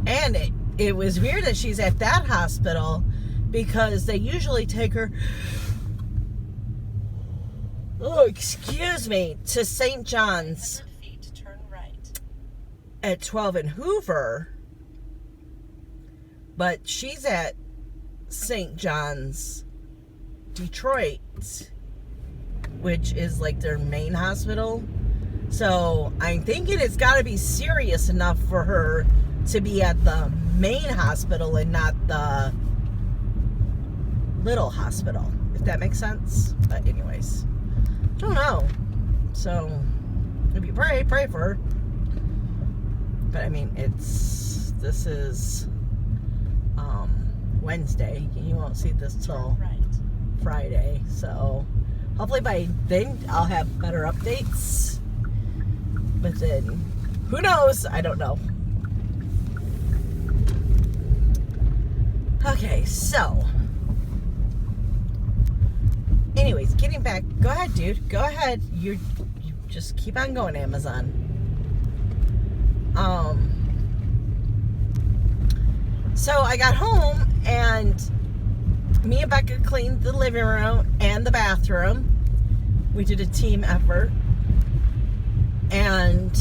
Speaker 1: And it was weird that she's at that hospital because they usually take her, to St. John's at 12 in Hoover. But she's at St. John's, Detroit, which is like their main hospital. So I'm thinking it's got to be serious enough for her to be at the main hospital and not the little hospital, if that makes sense. But anyways, don't know. So maybe pray for her. But I mean, this is Wednesday. You won't see this till Friday. So hopefully by then I'll have better updates. But then, who knows? I don't know. Okay, so anyways, getting back. Go ahead, dude. Go ahead. You just keep on going, Amazon. So I got home and me and Becca cleaned the living room and the bathroom. We did a team effort. And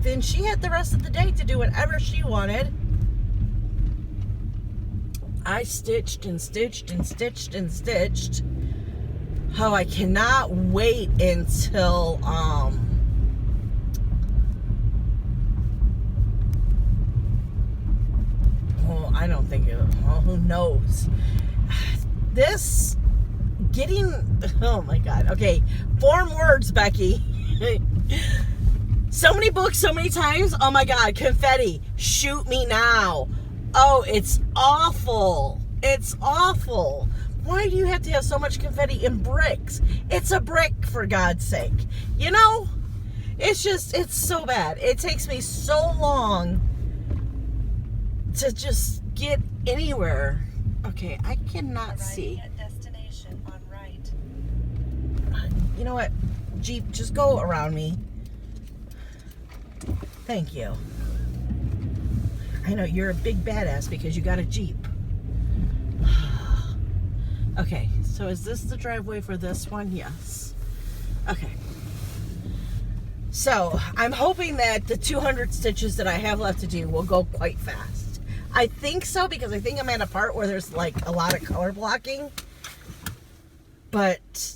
Speaker 1: then she had the rest of the day to do whatever she wanted. I stitched and stitched and stitched and stitched. Oh, I cannot wait until I don't think it, well, who knows? This oh my God. Okay, form words, Becky. So many books, so many times. Oh my God, confetti. Shoot me now. Oh, it's awful. It's awful. Why do you have to have so much confetti in bricks? It's a brick, for God's sake. You know? It's so bad. It takes me so long to just get anywhere. Okay, I cannot see.
Speaker 2: At destination on right.
Speaker 1: You know what? Jeep, just go around me. Thank you. I know you're a big badass because you got a Jeep. Okay, so is this the driveway for this one? Yes. Okay. So I'm hoping that the 200 stitches that I have left to do will go quite fast. I think so, because I think I'm at a part where there's like a lot of color blocking. But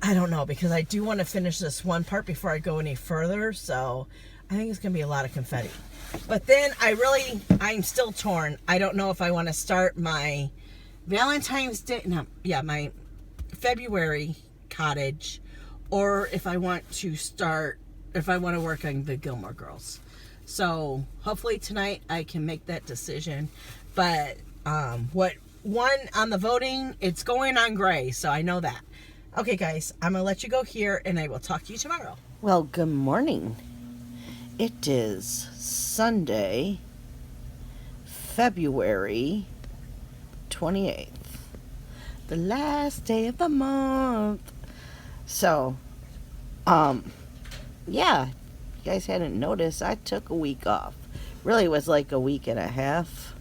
Speaker 1: I don't know, because I do want to finish this one part before I go any further. So I think it's going to be a lot of confetti. But then I'm still torn. I don't know if I want to start my Valentine's Day, my February cottage, or if I want to work on the Gilmore Girls. So hopefully tonight I can make that decision. But what one on the voting, it's going on gray, so I know that. Okay, guys, I'm gonna let you go here, and I will talk to you tomorrow. Well, good morning. It is Sunday, February 28th, the last day of the month. So, yeah, you guys hadn't noticed, I took a week off. Really, it was like a week and a half.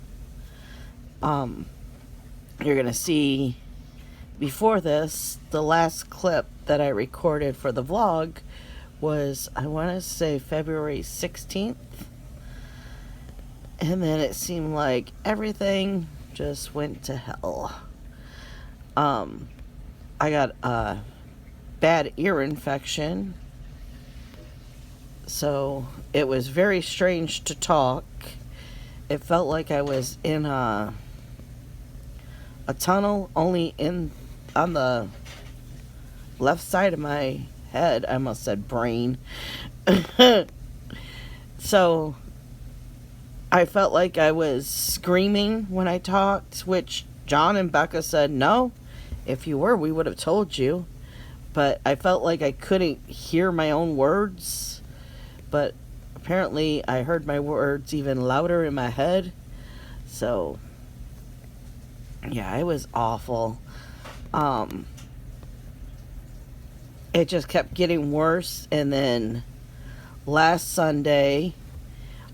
Speaker 3: You're going to see before this, the last clip that I recorded for the vlog was, I want to say, February 16th. And then it seemed like everything just went to hell. I got a bad ear infection. So it was very strange to talk. It felt like I was in a tunnel, only on the left side of my head. I almost said brain. So I felt like I was screaming when I talked, which John and Becca said, no, if you were, we would have told you. But I felt like I couldn't hear my own words. But apparently I heard my words even louder in my head. So yeah, it was awful. It just kept getting worse. And then last Sunday,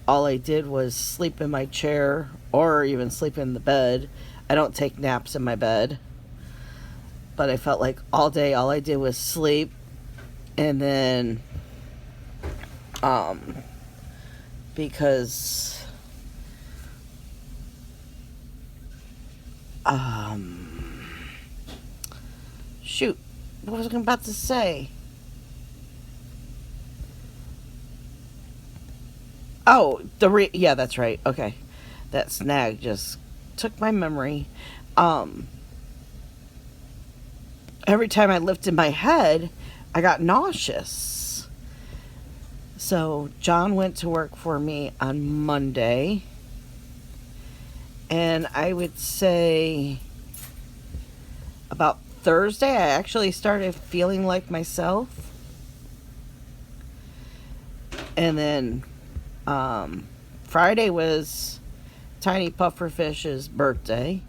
Speaker 3: all I did was sleep in my chair or even sleep in the bed. I don't take naps in my bed. But I felt like all day, all I did was sleep. And then, because, shoot, what was I about to say? Oh, yeah, that's right. Okay. That snag just took my memory. Every time I lifted my head, I got nauseous. So John went to work for me on Monday. And I would say about Thursday, I actually started feeling like myself. And then Friday was Tiny Pufferfish's birthday.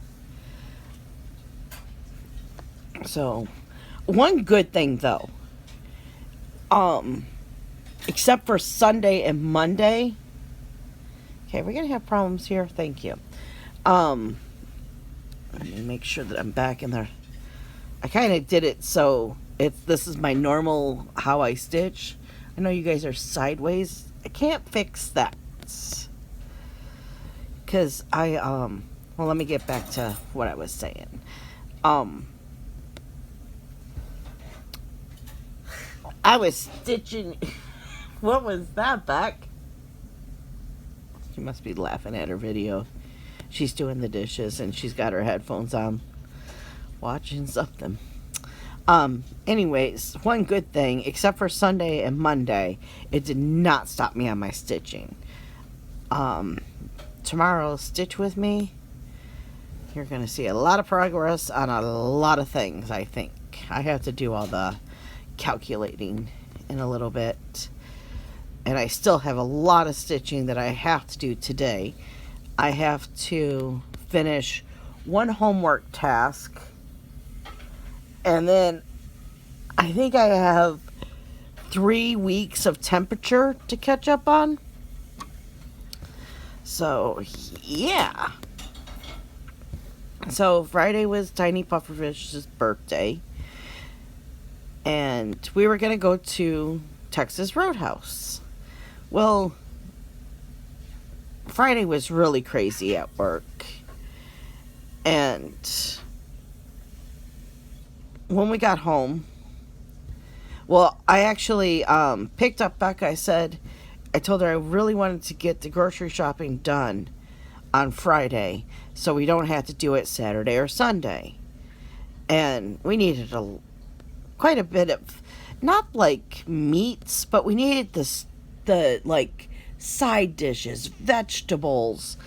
Speaker 3: So, one good thing though, except for Sunday and Monday. Okay, we're gonna have problems here. Thank you. Let me make sure that I'm back in there. I kind of did it so this is my normal how I stitch. I know you guys are sideways. I can't fix that. Cause well, let me get back to what I was saying. I was stitching. What was that, Beck? She must be laughing at her video. She's doing the dishes and she's got her headphones on, watching something. Anyways, one good thing, except for Sunday and Monday, it did not stop me on my stitching. Tomorrow, stitch with me. You're going to see a lot of progress on a lot of things, I think. I have to do all the calculating in a little bit. And I still have a lot of stitching that I have to do today. I have to finish one homework task. And then I think I have 3 weeks of temperature to catch up on. So, yeah. So, Friday was Tiny Pufferfish's birthday. And we were going to go to Texas Roadhouse. Well, Friday was really crazy at work. And when we got home, well, I actually picked up Becca. I told her I really wanted to get the grocery shopping done on Friday so we don't have to do it Saturday or Sunday. And we needed quite a bit of, not like meats, but we needed the like side dishes, vegetables.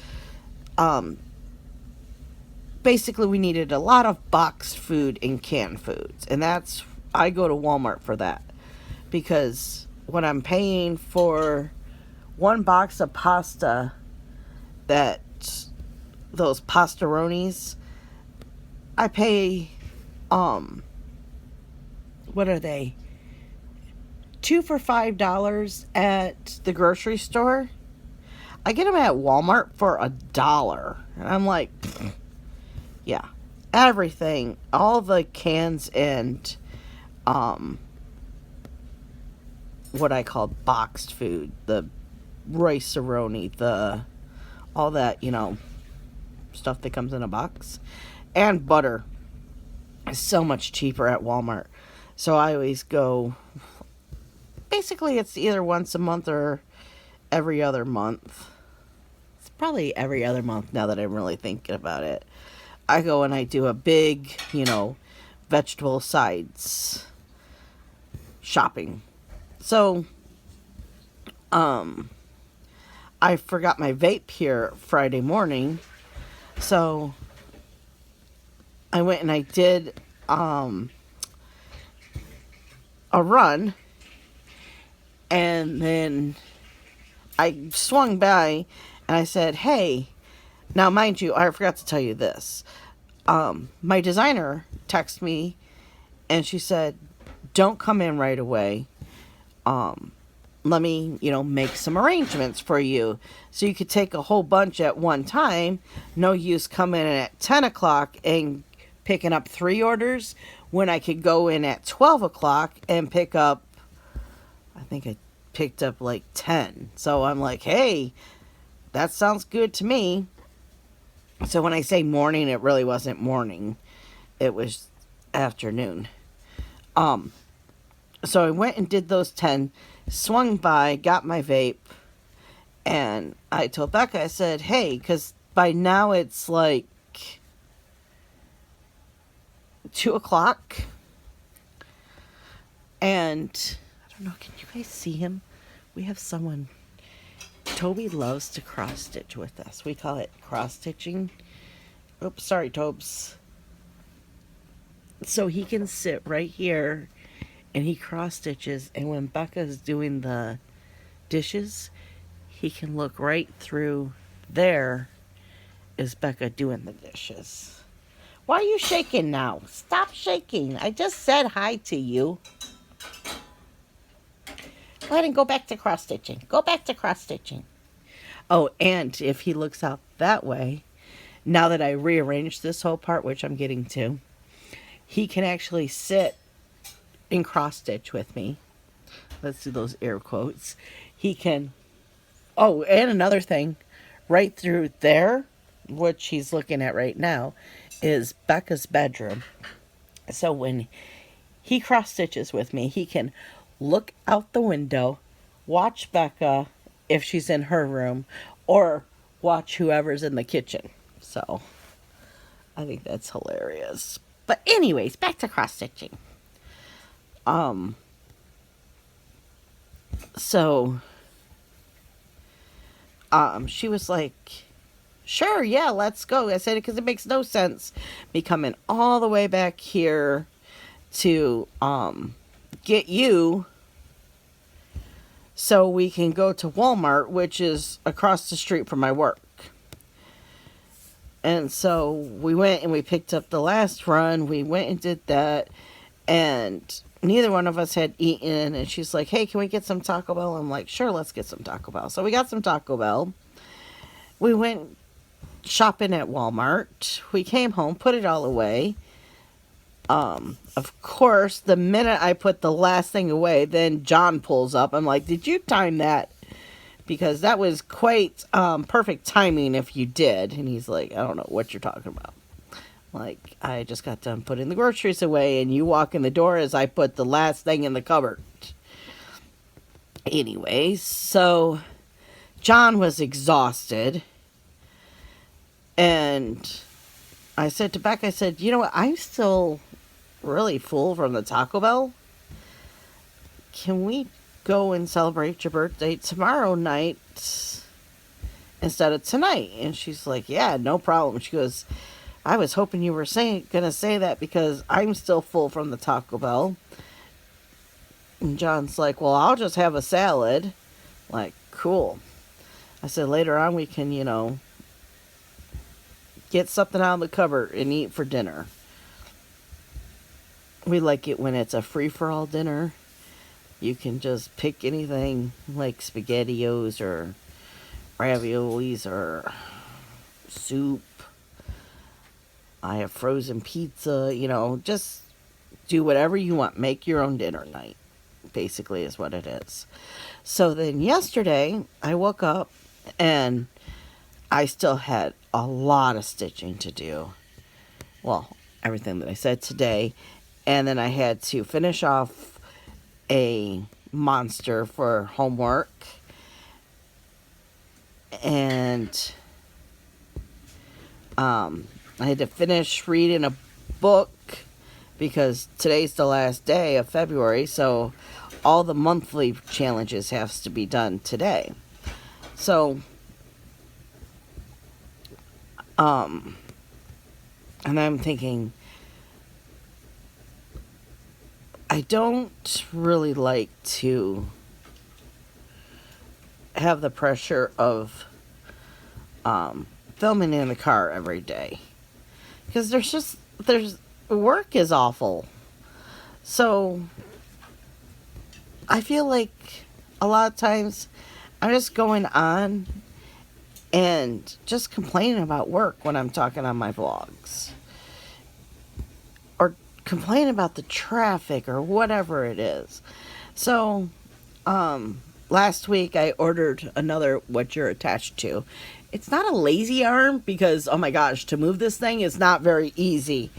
Speaker 3: Basically we needed a lot of boxed food and canned foods. And I go to Walmart for that. Because when I'm paying for one box of pasta, those pastaronis, I pay, what are they? 2 for $5 at the grocery store. I get them at Walmart for $1. And I'm like, Yeah. Everything. All the cans and what I call boxed food. The rice-a-roni, all that, stuff that comes in a box. And butter is so much cheaper at Walmart. So I always go, basically it's either once a month or every other month. It's probably every other month now that I'm really thinking about it. I go and I do a big, vegetable sides shopping. So, I forgot my vape here Friday morning. So, I went and I did, a run. And then I swung by and I said, hey, now mind you, I forgot to tell you this. My designer texted me and she said, don't come in right away. Let me, make some arrangements for you. So you could take a whole bunch at one time. No use coming in at 10 o'clock and picking up 3 orders when I could go in at 12 o'clock and pick up, I think I picked up like 10. So I'm like, hey, that sounds good to me. So when I say morning, it really wasn't morning. It was afternoon. So I went and did those 10, swung by, got my vape, and I told Becca, I said, hey, because by now it's like 2 o'clock. And I don't know, can you guys see him? We have someone, Toby loves to cross stitch with us. We call it cross stitching. Oops, sorry, Tobes. So he can sit right here and he cross stitches, and when Becca's doing the dishes, he can look right through there is Becca doing the dishes. Why are you shaking now? Stop shaking. I just said hi to you. Go ahead and go back to cross stitching. Go back to cross stitching. Oh, and if he looks out that way, now that I rearranged this whole part, which I'm getting to, he can actually sit in cross stitch with me. Let's do those air quotes. He can, oh, and another thing, right through there, which he's looking at right now, is Becca's bedroom. So when he cross stitches with me, he can look out the window, watch Becca if she's in her room, or watch whoever's in the kitchen. So I think that's hilarious. But anyways, back to cross stitching. So she was like, sure, yeah, let's go. I said, because it makes no sense me coming all the way back here to get you so we can go to Walmart, which is across the street from my work. And so we went and we picked up the last run. We went and did that, and neither one of us had eaten. And she's like, hey, can we get some Taco Bell? I'm like, sure, let's get some Taco Bell. So we got some Taco Bell. We went shopping at Walmart. We came home, put it all away. Of course, the minute I put the last thing away, then John pulls up. I'm like, did you time that? Because that was quite perfect timing if you did. And he's like, I don't know what you're talking about. Like, I just got done putting the groceries away, and you walk in the door as I put the last thing in the cupboard. Anyways, so John was exhausted. And I said to Beck, I said, you know what? I'm still really full from the Taco Bell. Can we go and celebrate your birthday tomorrow night instead of tonight? And she's like, yeah, no problem. She goes, I was hoping you were gonna say that because I'm still full from the Taco Bell. And John's like, well, I'll just have a salad. Like, cool. I said, later on we can, get something out of the cupboard and eat for dinner. We like it when it's a free-for-all dinner. You can just pick anything like SpaghettiOs or raviolis or soup. I have frozen pizza, you know, just do whatever you want. Make your own dinner night, basically, is what it is. So then yesterday, I woke up and I still had a lot of stitching to do. Well, everything that I said today. And then I had to finish off a monster for homework. And I had to finish reading a book because today's the last day of February, so all the monthly challenges has to be done today. So, and I'm thinking, I don't really like to have the pressure of filming in the car every day, because there's work is awful. So I feel like a lot of times I'm just going on and just complaining about work when I'm talking on my vlogs, or complaining about the traffic or whatever it is. So last week I ordered another what you're attached to. It's not a lazy arm because, oh my gosh, to move this thing is not very easy.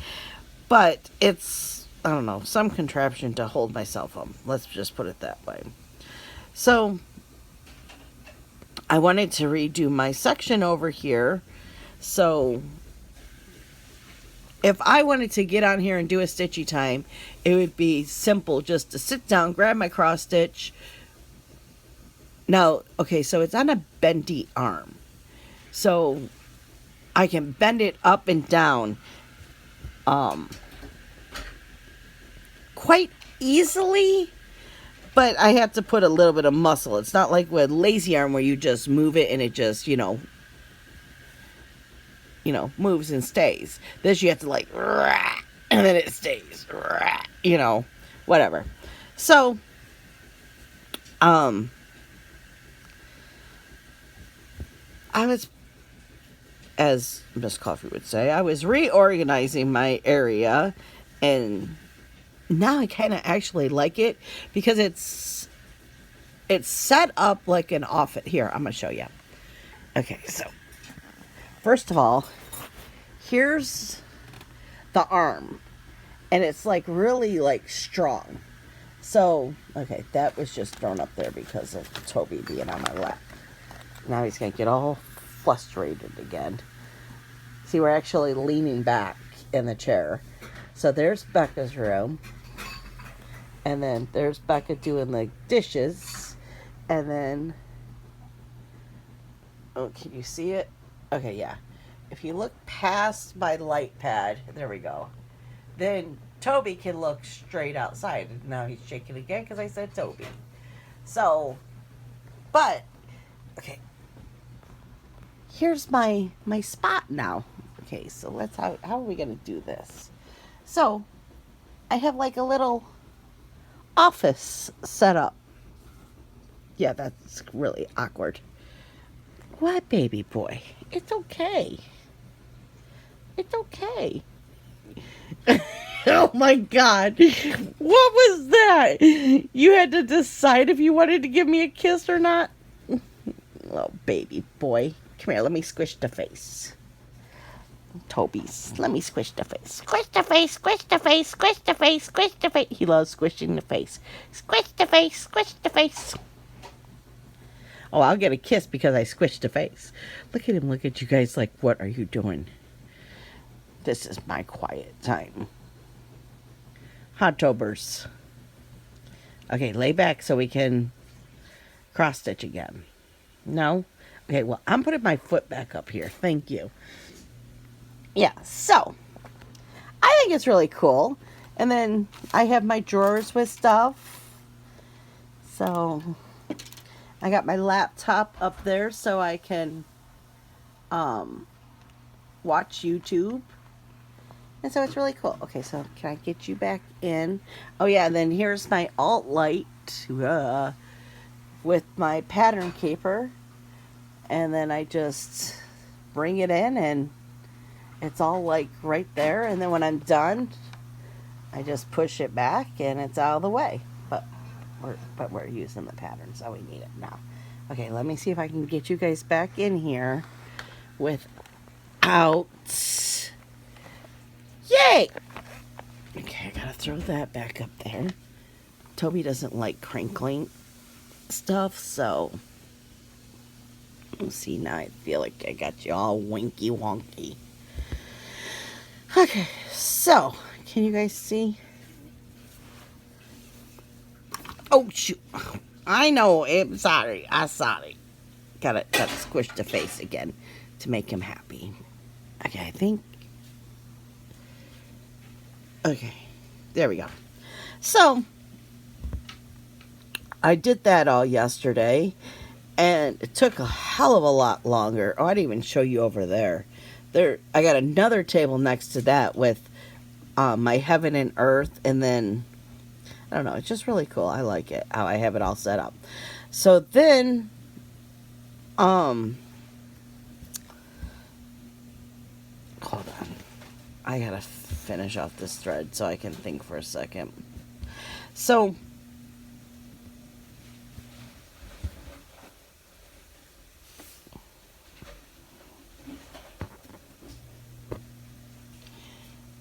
Speaker 3: But it's, I don't know, some contraption to hold myself up. Let's just put it that way. So I wanted to redo my section over here. So if I wanted to get on here and do a stitchy time, it would be simple just to sit down, grab my cross stitch. Now, okay, so it's on a bendy arm. So I can bend it up and down quite easily, but I have to put a little bit of muscle. It's not like with lazy arm where you just move it and it just, you know, moves and stays. This you have to like, and then it stays, you know, whatever. So, I was, as Miss Coffee would say, I was reorganizing my area, and now I kind of actually like it because it's set up like an office. Here, I'm going to show you. Okay, so first of all, here's the arm, and it's like really like strong. So, okay, that was just thrown up there because of Toby being on my lap. Now he's going to get all frustrated again. See, we're actually leaning back in the chair. So there's Becca's room. And then there's Becca doing the dishes. And then, oh, can you see it? Okay, yeah. If you look past my light pad, there we go. Then Toby can look straight outside. And now he's shaking again because I said Toby. So, but, okay. Here's my spot now. Okay, so let's, how are we going to do this? So, I have like a little office set up. Yeah, that's really awkward. What, baby boy? It's okay. It's okay. Oh my God. What was that? You had to decide if you wanted to give me a kiss or not? Oh, baby boy. Come here, let me squish the face. Toby's. Let me squish the face. Squish the face, squish the face, squish the face, squish the face. He loves squishing the face. Squish the face, squish the face. Oh, I'll get a kiss because I squished the face. Look at him, look at you guys like, what are you doing? This is my quiet time. Hot-tobers. Okay, lay back so we can cross stitch again. No? Okay, well, I'm putting my foot back up here. Thank you. Yeah, so I think it's really cool. And then I have my drawers with stuff. So I got my laptop up there so I can watch YouTube. And so it's really cool. Okay, so can I get you back in? Oh yeah, and then here's my alt light with my pattern caper. And then I just bring it in and it's all like right there, and then when I'm done, I just push it back and it's out of the way. But we're using the pattern, so we need it now. Okay, let me see if I can get you guys back in here without. Yay! Okay, I gotta throw that back up there. Toby doesn't like crinkling stuff, so. See, now I feel like I got you all winky wonky. Okay, so, can you guys see? Oh, shoot. I know, I'm sorry. I'm sorry. Gotta squish the face again to make him happy. Okay, I think. Okay, there we go. So, I did that all yesterday, and it took a hell of a lot longer. Oh, I didn't even show you over there. I got another table next to that with my heaven and earth, and then, I don't know, it's just really cool. I like it, how I have it all set up. So then, hold on. I gotta finish off this thread so I can think for a second. So,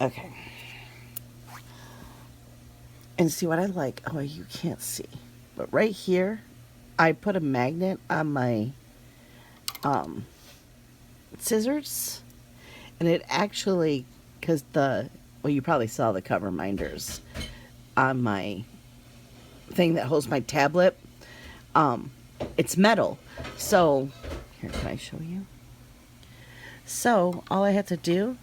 Speaker 3: okay. And see what I like. Oh, you can't see. But right here, I put a magnet on my scissors. And it actually, because well, you probably saw the cover minders on my thing that holds my tablet. It's metal. So, here, can I show you? So, all I have to do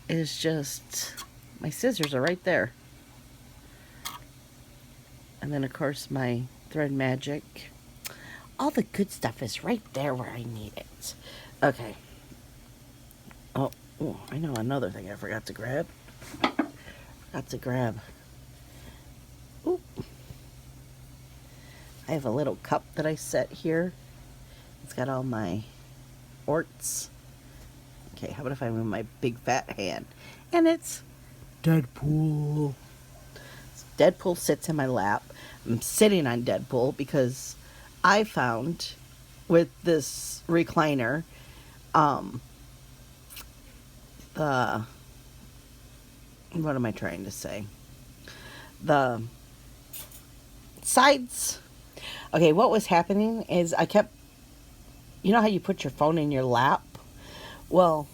Speaker 3: is just, my scissors are right there. And then, of course, my thread magic. All the good stuff is right there where I need it. Okay. Oh, I know another thing I forgot to grab. Oop. I have a little cup that I set here. It's got all my orts. Okay, how about if I move my big fat hand? And it's Deadpool. Deadpool sits in my lap. I'm sitting on Deadpool because I found with this recliner, what am I trying to say? The sides. Okay, what was happening is I kept, you know how you put your phone in your lap? Well,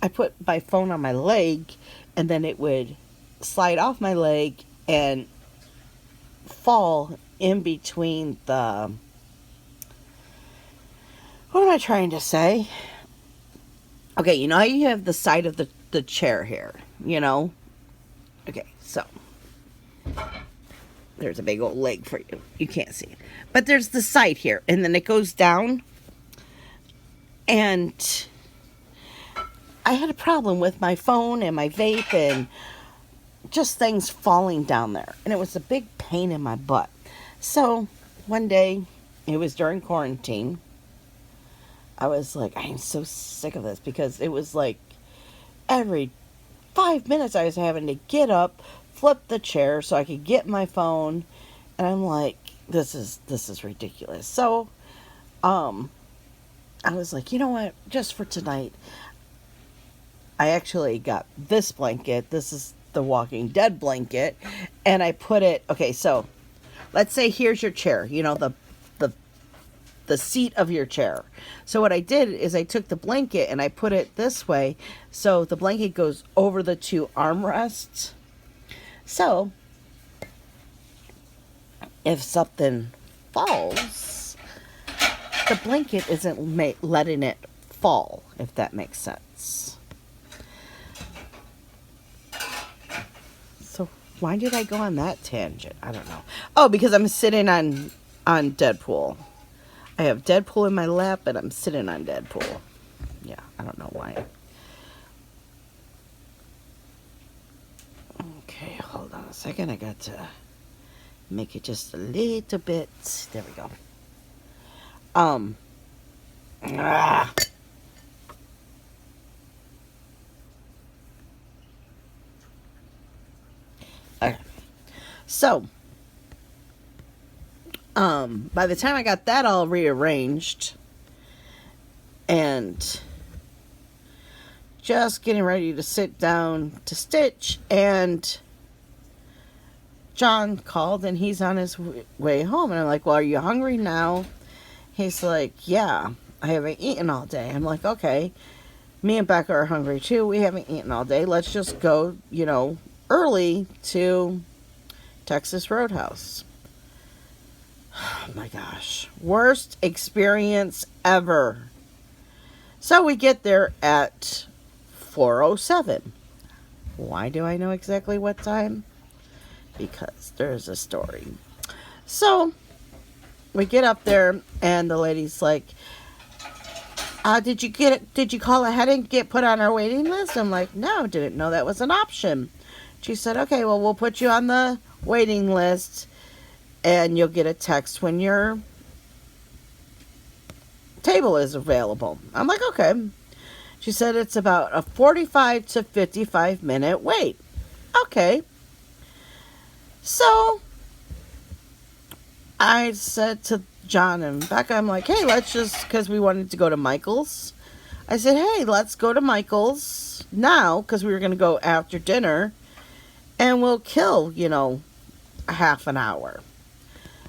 Speaker 3: I put my phone on my leg, and then it would slide off my leg and fall in between the, what am I trying to say? Okay, you know how you have the side of the chair here, you know? Okay, so there's a big old leg for you. You can't see it. But there's the side here, and then it goes down. And I had a problem with my phone and my vape and just things falling down there. And it was a big pain in my butt. So one day, it was during quarantine, I was like, I am so sick of this, because it was like every 5 minutes I was having to get up, flip the chair so I could get my phone, and I'm like, this is ridiculous. So, I was like, you know what, just for tonight, I actually got this blanket. This is the Walking Dead blanket, and I put it, okay, so let's say here's your chair, you know, the seat of your chair. So what I did is I took the blanket and I put it this way, so the blanket goes over the two armrests. So if something falls, the blanket isn't letting it fall, if that makes sense. So why did I go on that tangent? I don't know. Oh, because I'm sitting on Deadpool. I have Deadpool in my lap, and I'm sitting on Deadpool. Yeah, I don't know why. Okay, hold on a second. I got to make it just a little bit. There we go. So, by the time I got that all rearranged and just getting ready to sit down to stitch, and John called and he's on his way home. And I'm like, well, are you hungry now? He's like, yeah, I haven't eaten all day. I'm like, okay. Me and Becca are hungry too. We haven't eaten all day. Let's just go, early to Texas Roadhouse. Oh my gosh. Worst experience ever. So we get there at 4:07. Why do I know exactly what time? Because there's a story. So we get up there and the lady's like, did you call ahead and get put on our waiting list? I'm like, no, didn't know that was an option. She said, okay, well, we'll put you on the waiting list and you'll get a text when your table is available. I'm like, okay. She said it's about a 45 to 55 minute wait. Okay. So I said to John and Becca, I'm like, hey, let's just, because we wanted to go to Michael's. I said, hey, let's go to Michael's now, because we were going to go after dinner, and we'll kill, a half an hour.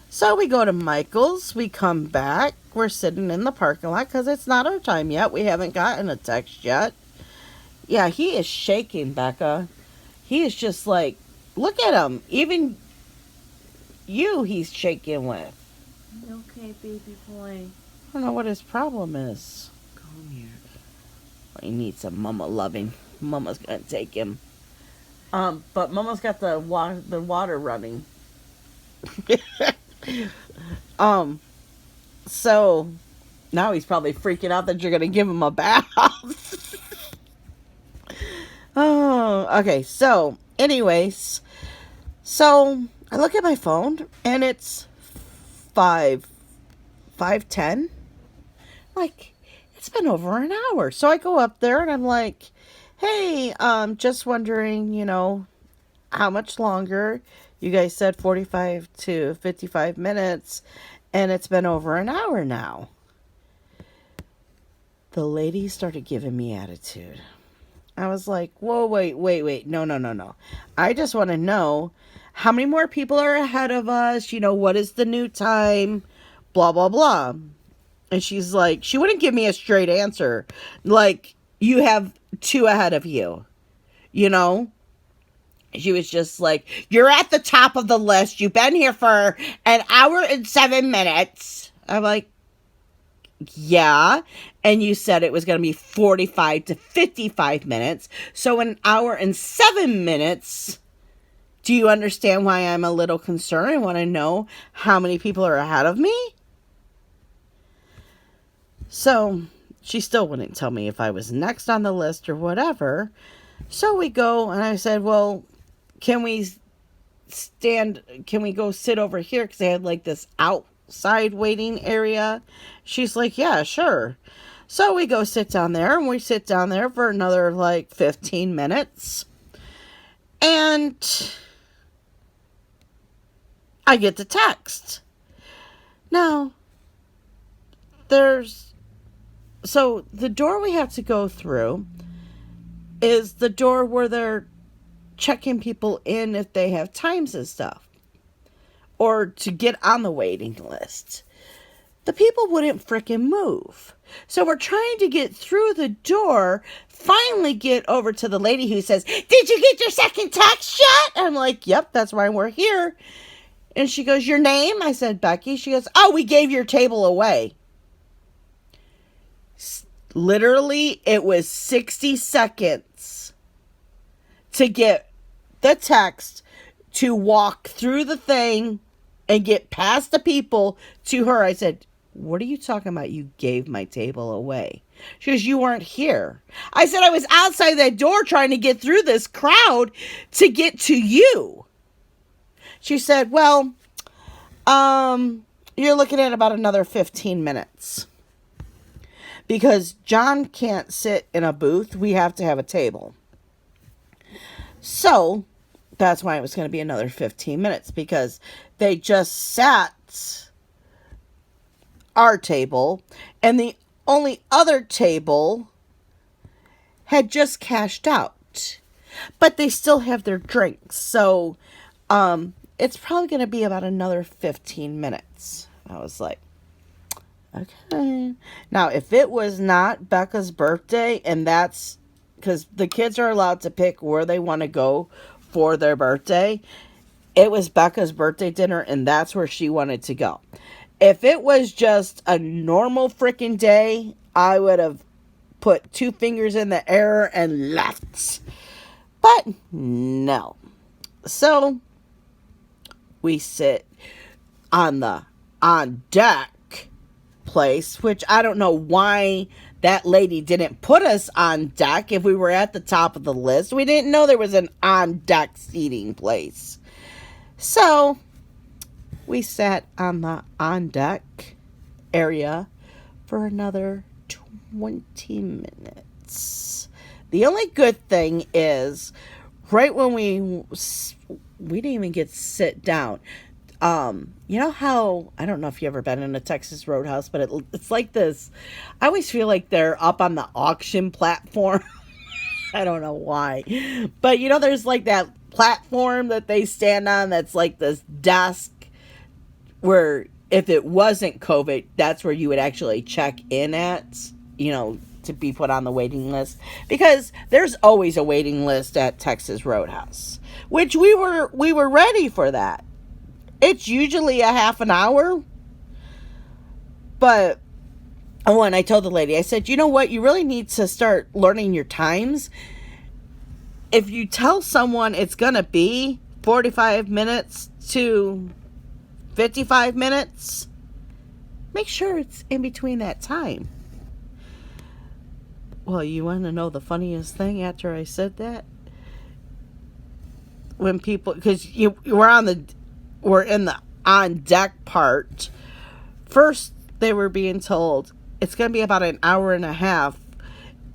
Speaker 3: So we go to Michael's, we come back, we're sitting in the parking lot, because it's not our time yet. We haven't gotten a text yet. Yeah, he is shaking, Becca. He is just like, look at him. Even you, he's shaking with.
Speaker 4: Okay, baby boy.
Speaker 3: I don't know what his problem is.
Speaker 4: Come here.
Speaker 3: He needs some mama loving. Mama's gonna take him. But Mama's got the water running. So now he's probably freaking out that you're gonna give him a bath. Oh, okay. So, anyways, so I look at my phone and it's 5:10. Like, it's been over an hour. So I go up there and I'm like, hey, just wondering, how much longer? You guys said 45 to 55 minutes, and it's been over an hour now. The lady started giving me attitude. I was like, whoa, wait. No. I just want to know how many more people are ahead of us? What is the new time? Blah, blah, blah. And she's like, she wouldn't give me a straight answer. Like, you have 2 ahead of you. She was just like, you're at the top of the list. You've been here for an hour and 7 minutes. I'm like, yeah. And you said it was going to be 45 to 55 minutes. So an hour and 7 minutes. Do you understand why I'm a little concerned? I want to know how many people are ahead of me. So she still wouldn't tell me if I was next on the list or whatever. So we go and I said, well, can we go sit over here? Because they had like this outside waiting area. She's like, yeah, sure. So we go sit down there and we sit down there for another like 15 minutes. And I get the text. Now, so the door we have to go through is the door where they're checking people in if they have times and stuff, or to get on the waiting list. The people wouldn't frickin' move. So we're trying to get through the door, finally get over to the lady who says, did you get your second text yet? I'm like, yep, that's why we're here. And she goes, your name? I said, Becky. She goes, oh, we gave your table away. Literally, it was 60 seconds to get the text, to walk through the thing and get past the people to her. I said, what are you talking about? You gave my table away. She goes, you weren't here. I said, I was outside that door trying to get through this crowd to get to you. She said, well, you're looking at about another 15 minutes. Because John can't sit in a booth. We have to have a table. So, that's why it was going to be another 15 minutes, because they just sat our table and the only other table had just cashed out, but they still have their drinks. So, it's probably going to be about another 15 minutes. I was like, okay. Now, if it was not Becca's birthday, and that's because the kids are allowed to pick where they want to go for their birthday. It was Becca's birthday dinner, and that's where she wanted to go. If it was just a normal freaking day, I would have put 2 fingers in the air and left. But no. So we sit on the on deck place, which I don't know why that lady didn't put us on deck if we were at the top of the list. We didn't know there was an on deck seating place. So we sat on the on deck area for another 20 minutes. The only good thing is, right when we didn't even get to sit down. You know how, I don't know if you've ever been in a Texas Roadhouse, but it's like this. I always feel like they're up on the auction platform. I don't know why. But you know, there's like that platform that they stand on that's like this desk where if it wasn't COVID, that's where you would actually check in at, you know, to be put on the waiting list. Because there's always a waiting list at Texas Roadhouse, which we were ready for that. It's usually a half an hour. But, oh, and I told the lady, I said, you know what? You really need to start learning your times. If you tell someone it's going to be 45 minutes to 55 minutes, make sure it's in between that time. Well, you want to know the funniest thing after I said that? When people, because we're in the on deck part. First, they were being told it's going to be about an hour and a half.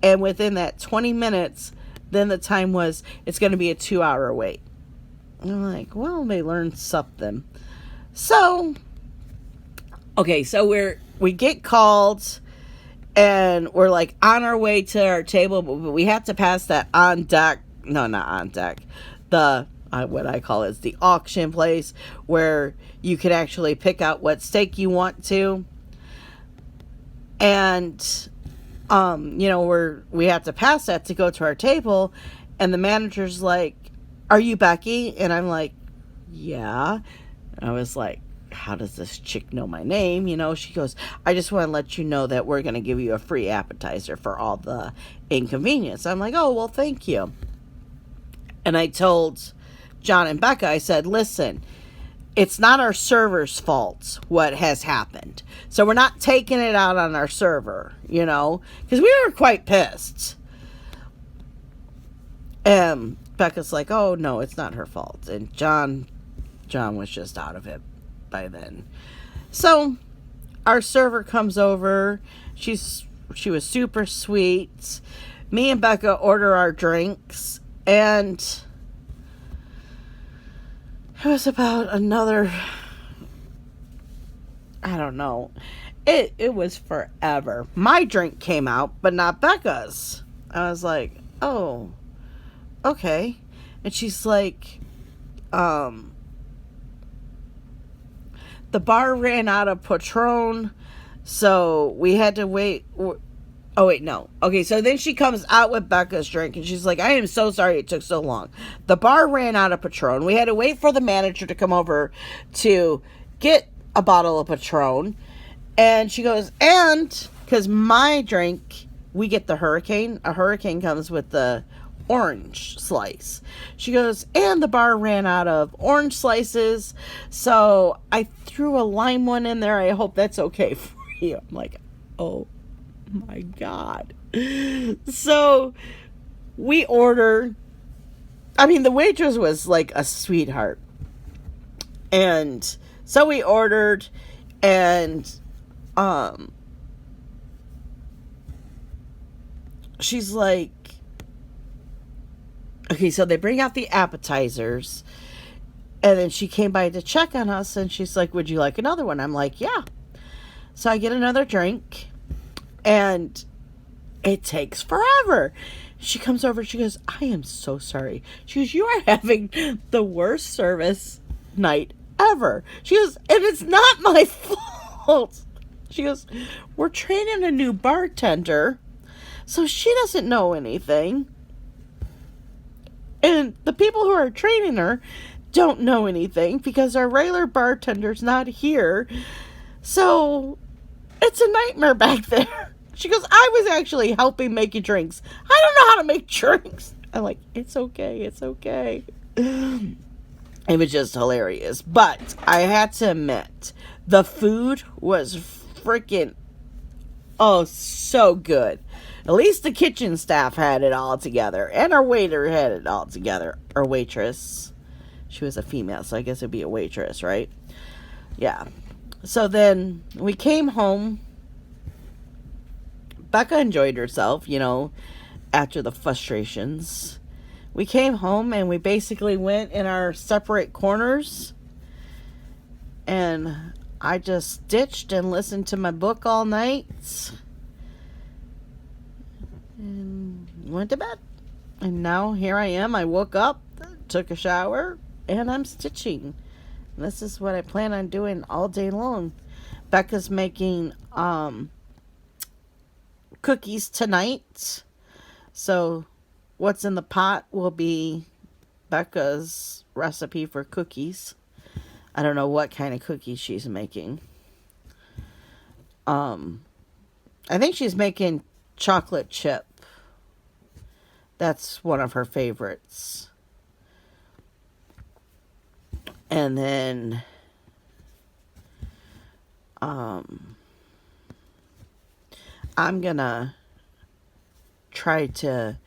Speaker 3: And within that 20 minutes, then the time was, it's going to be a 2-hour wait. And I'm like, well, they learned something. So, okay, so we get called and we're like on our way to our table, but we have to pass that on deck. No, not on deck. What I call is the auction place, where you can actually pick out what steak you want to. And, you know, we have to pass that to go to our table. And the manager's like, are you Becky? And I'm like, yeah. And I was like, how does this chick know my name? You know, she goes, I just want to let you know that we're going to give you a free appetizer for all the inconvenience. I'm like, oh, well, thank you. And I told John and Becca, I said, listen, it's not our server's fault what has happened. So we're not taking it out on our server, you know, because we were quite pissed. And Becca's like, oh, no, it's not her fault. And John was just out of it by then. So our server comes over. She was super sweet. Me and Becca order our drinks, and it was about another, I don't know. It was forever. My drink came out, but not Becca's. I was like, oh, okay. And she's like, the bar ran out of Patron, so we had to wait. Oh, wait, no. Okay, so then she comes out with Becca's drink, and she's like, I am so sorry it took so long. The bar ran out of Patron. We had to wait for the manager to come over to get a bottle of Patron. And she goes, and, because my drink, we get the Hurricane. A Hurricane comes with the orange slice. She goes, and the bar ran out of orange slices, so I threw a lime one in there. I hope that's okay for you. I'm like, oh my God. So we order. I mean, the waitress was like a sweetheart. And so we ordered, and she's like, Okay, so they bring out the appetizers. And then she came by to check on us. And she's like, would you like another one? I'm like, yeah. So I get another drink. And it takes forever. She comes over. She goes, I am so sorry. She goes, you are having the worst service night ever. She goes, and it's not my fault. She goes, we're training a new bartender, so she doesn't know anything. And the people who are training her don't know anything because our regular bartender's not here. So it's a nightmare back there. She goes, I was actually helping make you drinks. I don't know how to make drinks. I'm like, it's okay. It's okay. It was just hilarious. But I had to admit, the food was freaking, oh, so good. At least the kitchen staff had it all together. And our waiter had it all together. Our waitress. She was a female, so I guess it'd be a waitress, right? Yeah. So then we came home. Becca enjoyed herself, you know, after the frustrations. We came home and we basically went in our separate corners. And I just stitched and listened to my book all night. And went to bed. And now here I am. I woke up, took a shower, and I'm stitching. And this is what I plan on doing all day long. Becca's making cookies tonight. So what's in the pot will be Becca's recipe for cookies. I don't know what kind of cookies she's making. I think she's making chocolate chip. That's one of her favorites. And then I'm gonna try to,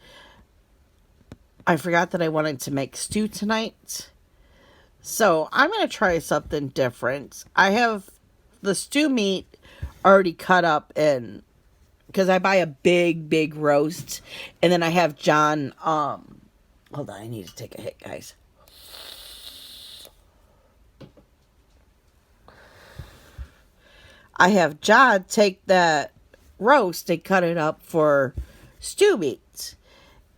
Speaker 3: I forgot that I wanted to make stew tonight. So I'm gonna try something different. I have the stew meat already cut up in, because I buy a big roast. And then I have John, hold on, I need to take a hit, guys. I have John take that roast and cut it up for stew meat.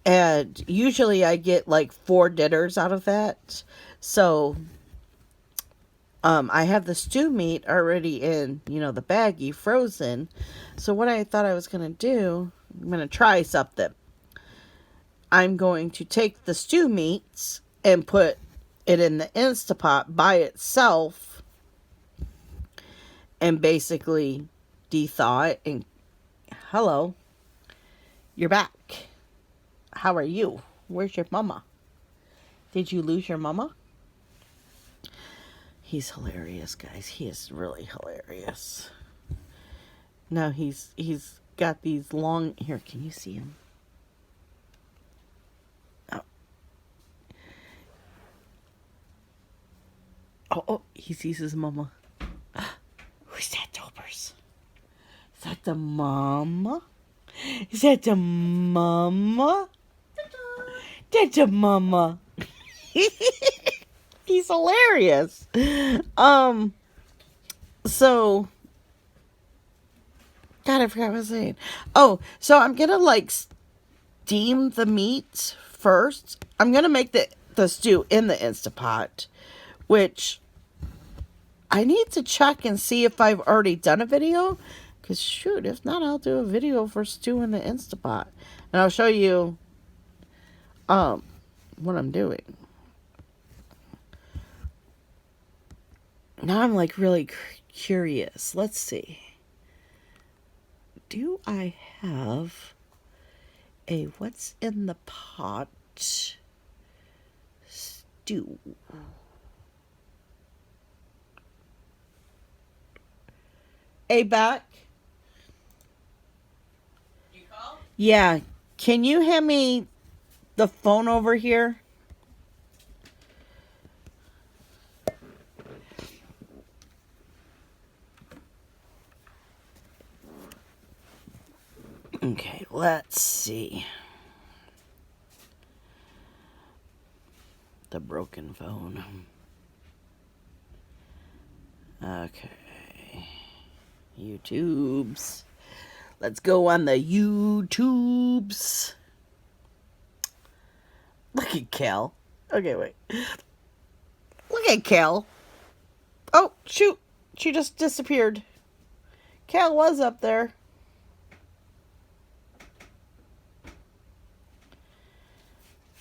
Speaker 3: And usually I get like 4 dinners out of that. So I have the stew meat already in, you know, the baggie frozen. So what I thought I was going to do, I'm going to try something. I'm going to take the stew meats and put it in the Instapot by itself and basically de-thaw it. And hello, you're back. How are you? Where's your mama? Did you lose your mama? He's hilarious, guys. He is really hilarious. Now he's got these long, here, can you see him? Oh, he sees his mama. Who's that, Topers? Is that the mama? Is that the mama? That's the mama. He's hilarious. So, God, I forgot what I was saying. Oh, so I'm gonna like steam the meat first. I'm gonna make the stew in the Instapot, which I need to check and see if I've already done a video. Because shoot, if not, I'll do a video for stew in the Instapot. And I'll show you what I'm doing. Now I'm like really curious. Let's see. Do I have a what's in the pot stew? Hey, back. You call? Yeah. Can you hand me the phone over here? Okay, let's see. the broken phone. Okay. YouTubes. Let's go on the YouTubes. Look at Cal. Okay, wait. Look at Cal. Oh, shoot. She just disappeared. Cal was up there.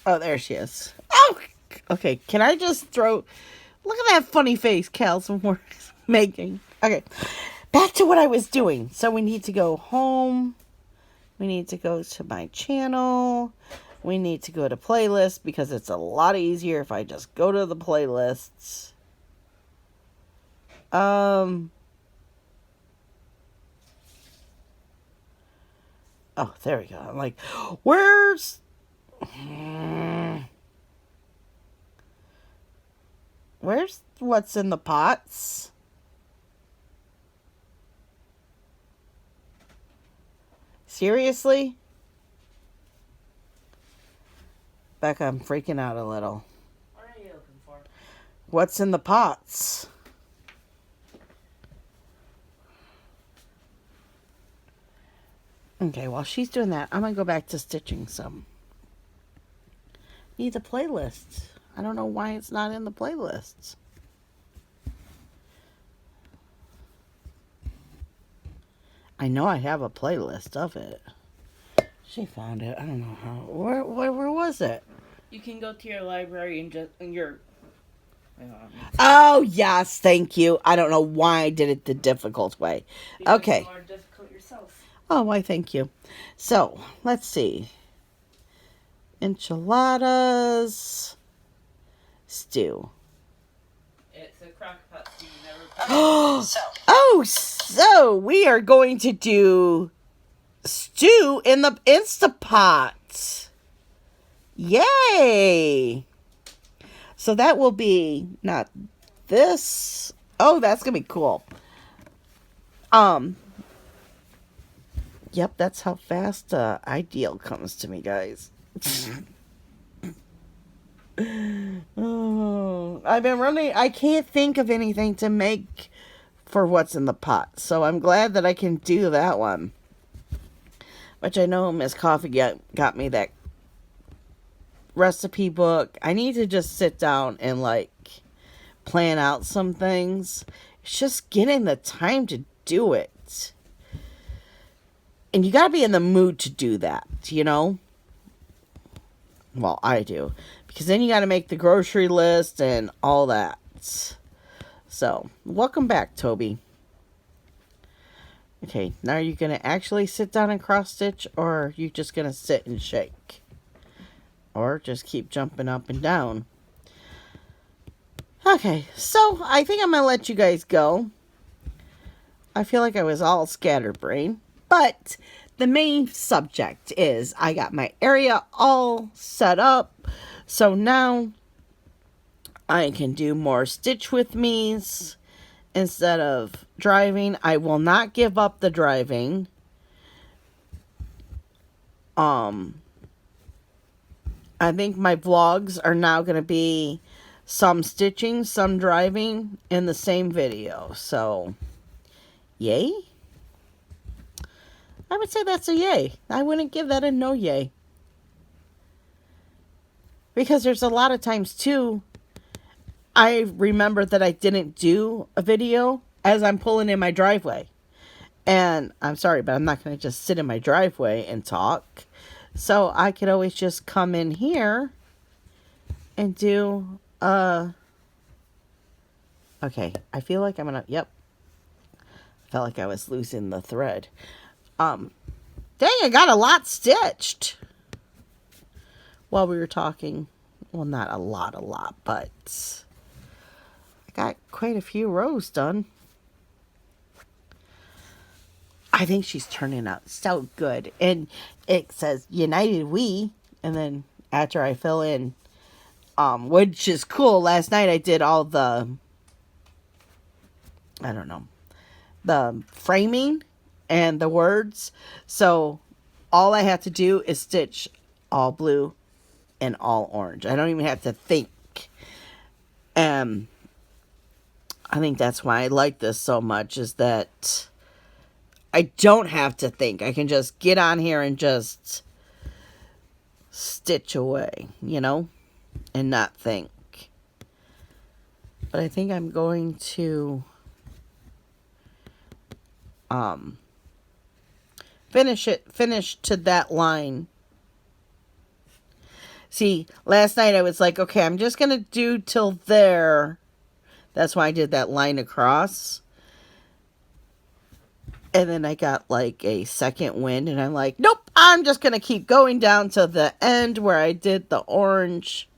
Speaker 3: Oh, there she is. Oh, okay. Can I just throw... Look at that funny face Cal's making. Okay. Back to what I was doing. So we need to go home. We need to go to my channel. We need to go to playlists because it's a lot easier if I just go to the playlists. Oh, there we go. I'm like, where's what's in the pots? Seriously? Becca, I'm freaking out a little.
Speaker 4: What are you looking for?
Speaker 3: What's in the pots? Okay, while she's doing that, I'm going to go back to stitching some. Need a playlist. I don't know why it's not in the playlists. I know I have a playlist of it. She found it. I don't know how. Where was it?
Speaker 4: You can go to your library and just
Speaker 3: Oh, yes, thank you. I don't know why I did it the difficult way. Okay.
Speaker 4: You are difficult yourself.
Speaker 3: Oh, why, thank you. So, let's see. Enchiladas. Stew.
Speaker 4: It's a crock pot, so you never.
Speaker 3: Oh, so we are going to do stew in the Instapot. Yay! So that will be not this. Oh, that's gonna be cool. Yep, that's how fast Ideal comes to me, guys. Oh, I've been running. I can't think of anything to make for what's in the pot, so I'm glad that I can do that one. Which I know Miss Coffee got me that recipe book. I need to just sit down and like plan out some things. It's just getting the time to do it. And you gotta be in the mood to do that, you know? Well, I do. Because then you gotta make the grocery list and all that. So, welcome back, Toby. Okay, now are you gonna actually sit down and cross stitch, or are you just gonna sit and shake? Or just keep jumping up and down? Okay, so I think I'm gonna let you guys go. I feel like I was all scatterbrained. But the main subject is I got my area all set up. So now I can do more stitch with me's instead of driving. I will not give up the driving. I think my vlogs are now going to be some stitching, some driving in the same video. So, yay. I would say that's a yay. I wouldn't give that a no yay. Because there's a lot of times, too, I remember that I didn't do a video as I'm pulling in my driveway. And I'm sorry, but I'm not going to just sit in my driveway and talk. So I could always just come in here and do, okay, I feel like I'm going to, yep. Felt like I was losing the thread. Dang, I got a lot stitched while we were talking. Well, not a lot, but I got quite a few rows done. I think she's turning out so good. And it says United We, and then after I fill in, which is cool. Last night I did all the, I don't know, the framing and the words. So all I have to do is stitch all blue and all orange. I don't even have to think I think that's why I like this so much, is that I don't have to think. I can just get on here and just stitch away, you know, and not think. But I think I'm going to finish to that line. See, last night I was like, okay, I'm just going to do till there. That's why I did that line across. And then I got like a second wind, and I'm like, nope, I'm just going to keep going down to the end where I did the orange.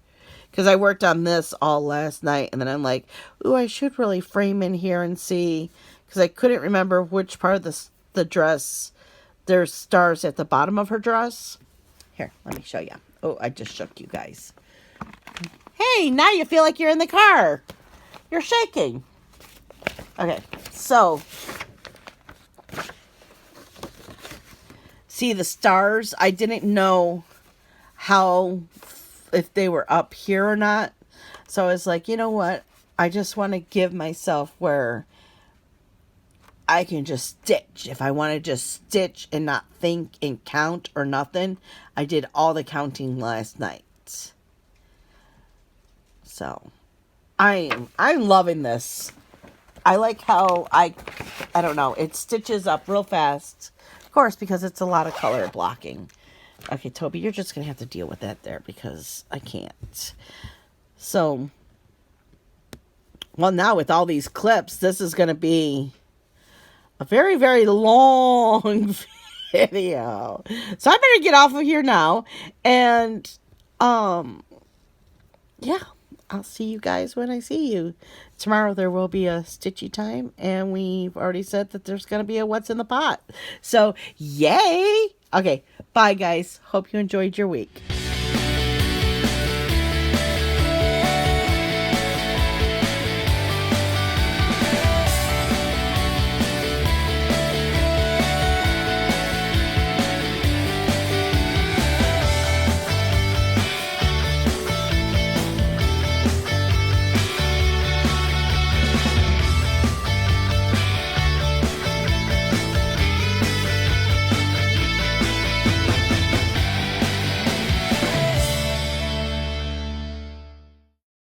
Speaker 3: Because I worked on this all last night, and then I'm like, ooh, I should really frame in here and see. Because I couldn't remember which part of the dress, there's stars at the bottom of her dress. Here, let me show you. Oh, I just shook you guys. Hey, now you feel like you're in the car. You're shaking. Okay, so see the stars? I didn't know how, if they were up here or not. So I was like, you know what? I just want to give myself where I can just stitch. If I want to just stitch and not think and count or nothing. I did all the counting last night. So I'm loving this. I like how I don't know, it stitches up real fast. Of course, because it's a lot of color blocking. Okay, Toby, you're just going to have to deal with that there because I can't. So, well, now with all these clips, this is going to be a very, very long video. So I better get off of here now. And, yeah, I'll see you guys when I see you. Tomorrow there will be a stitchy time, and we've already said that there's going to be a what's in the pot. So, yay! Okay, bye guys. Hope you enjoyed your week.